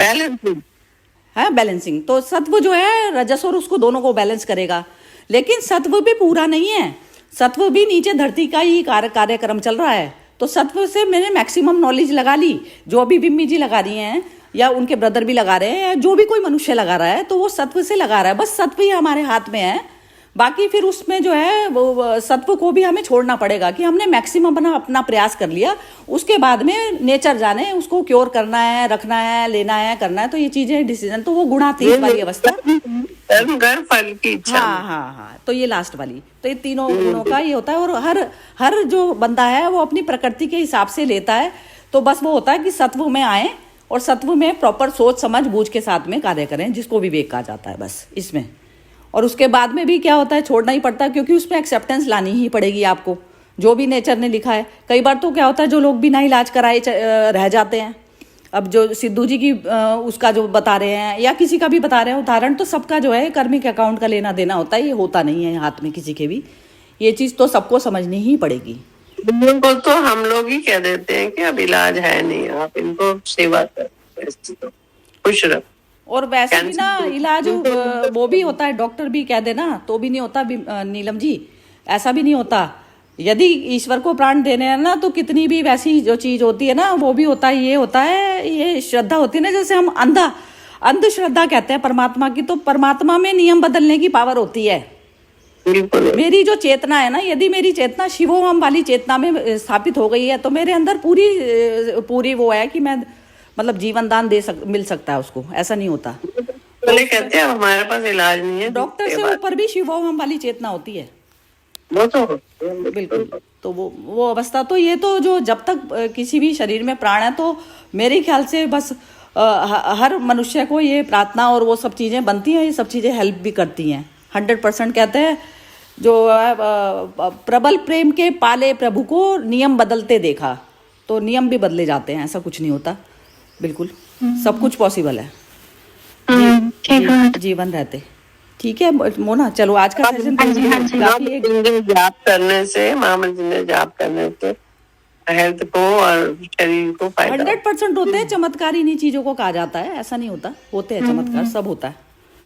है बैलेंसिंग। तो सत्व जो है रजस और उसको दोनों को बैलेंस करेगा। लेकिन सत्व भी पूरा नहीं है, सत्व भी नीचे धरती का ही कार्यक्रम चल रहा है। तो सत्व से मैंने मैक्सिमम नॉलेज लगा ली, जो अभी बिम्मी जी लगा रही हैं या उनके ब्रदर भी लगा रहे हैं, या जो भी कोई मनुष्य लगा रहा है, तो वो सत्व से लगा रहा है। बस सत्व ही हमारे हाथ में है। बाकी फिर उसमें जो है वो सत्व को भी हमें छोड़ना पड़ेगा कि हमने मैक्सिमम अपना प्रयास कर लिया। उसके बाद में नेचर जाने उसको क्योर करना है, रखना है, लेना है, करना है। तो ये चीजें डिसीजन, तो वो गुणातीत वाली अवस्था, फल की इच्छा। हाँ, तो ये लास्ट वाली, तो ये तीनों गुणों का ये होता है। और हर जो बंदा है वो अपनी प्रकृति के हिसाब से लेता है। तो बस वो होता है कि सत्व में आए और सत्व में प्रॉपर सोच समझ बूझ के साथ में कार्य करें, जिसको विवेक कहा जाता है बस इसमें। और उसके बाद में भी क्या होता है, छोड़ना ही पड़ता है, क्योंकि उसमें एक्सेप्टेंस लानी ही पड़ेगी आपको, जो भी नेचर ने लिखा है। कई बार तो क्या होता है, जो लोग बिना इलाज कराए रह जाते हैं। अब जो सिद्धू जी की उसका जो बता रहे हैं या किसी का भी बता रहे हैं उदाहरण, तो सबका जो है कर्मिक अकाउंट का लेना देना होता है। ये होता नहीं है हाथ में किसी के भी। ये चीज तो सबको समझनी ही पड़ेगी। को तो हम लोग ही कह देते हैं कि अब इलाज है नहीं, आप इनको सेवा करो, खुश रहो। और वैसे भी ना इलाज वो भी होता है, डॉक्टर भी कह देना तो भी नहीं होता नीलम जी, ऐसा भी नहीं होता। यदि ईश्वर को प्राण देने हैं ना, तो कितनी भी वैसी जो चीज होती है ना, वो भी होता है। ये होता है, ये श्रद्धा होती है ना, जैसे हम अंधश्रद्धा कहते हैं परमात्मा की। तो परमात्मा में नियम बदलने की पावर होती है। मेरी जो चेतना है ना, यदि मेरी चेतना शिवोहम वाली चेतना में स्थापित हो गई है, तो मेरे अंदर पूरी वो है कि मैं मतलब जीवन दान मिल सकता है उसको। ऐसा नहीं होता। कहते हैं हमारे पास इलाज नहीं है, डॉक्टर से ऊपर भी शिवोहम वाली चेतना होती है। वो तो बिल्कुल। तो वो अवस्था, तो ये तो जो जब तक किसी भी शरीर में प्राण है, तो मेरे ख्याल से बस हर मनुष्य को ये प्रार्थना और वो सब चीजें बनती हैं। ये सब चीजें हेल्प भी करती हैं 100%। कहते हैं जो प्रबल प्रेम के पाले प्रभु को नियम बदलते देखा, तो नियम भी बदले जाते हैं। ऐसा कुछ नहीं होता, बिल्कुल सब कुछ पॉसिबल है जीवन रहते। ठीक है मोना, चलो आज का सेशन जाप करने से, महामंत्र जाप करने से हेल्थ को और शरीर को फायदा 100% होते हैं। चमत्कार इन्हीं चीजों को कहा जाता है। ऐसा नहीं होता, होते हैं चमत्कार, सब होता है।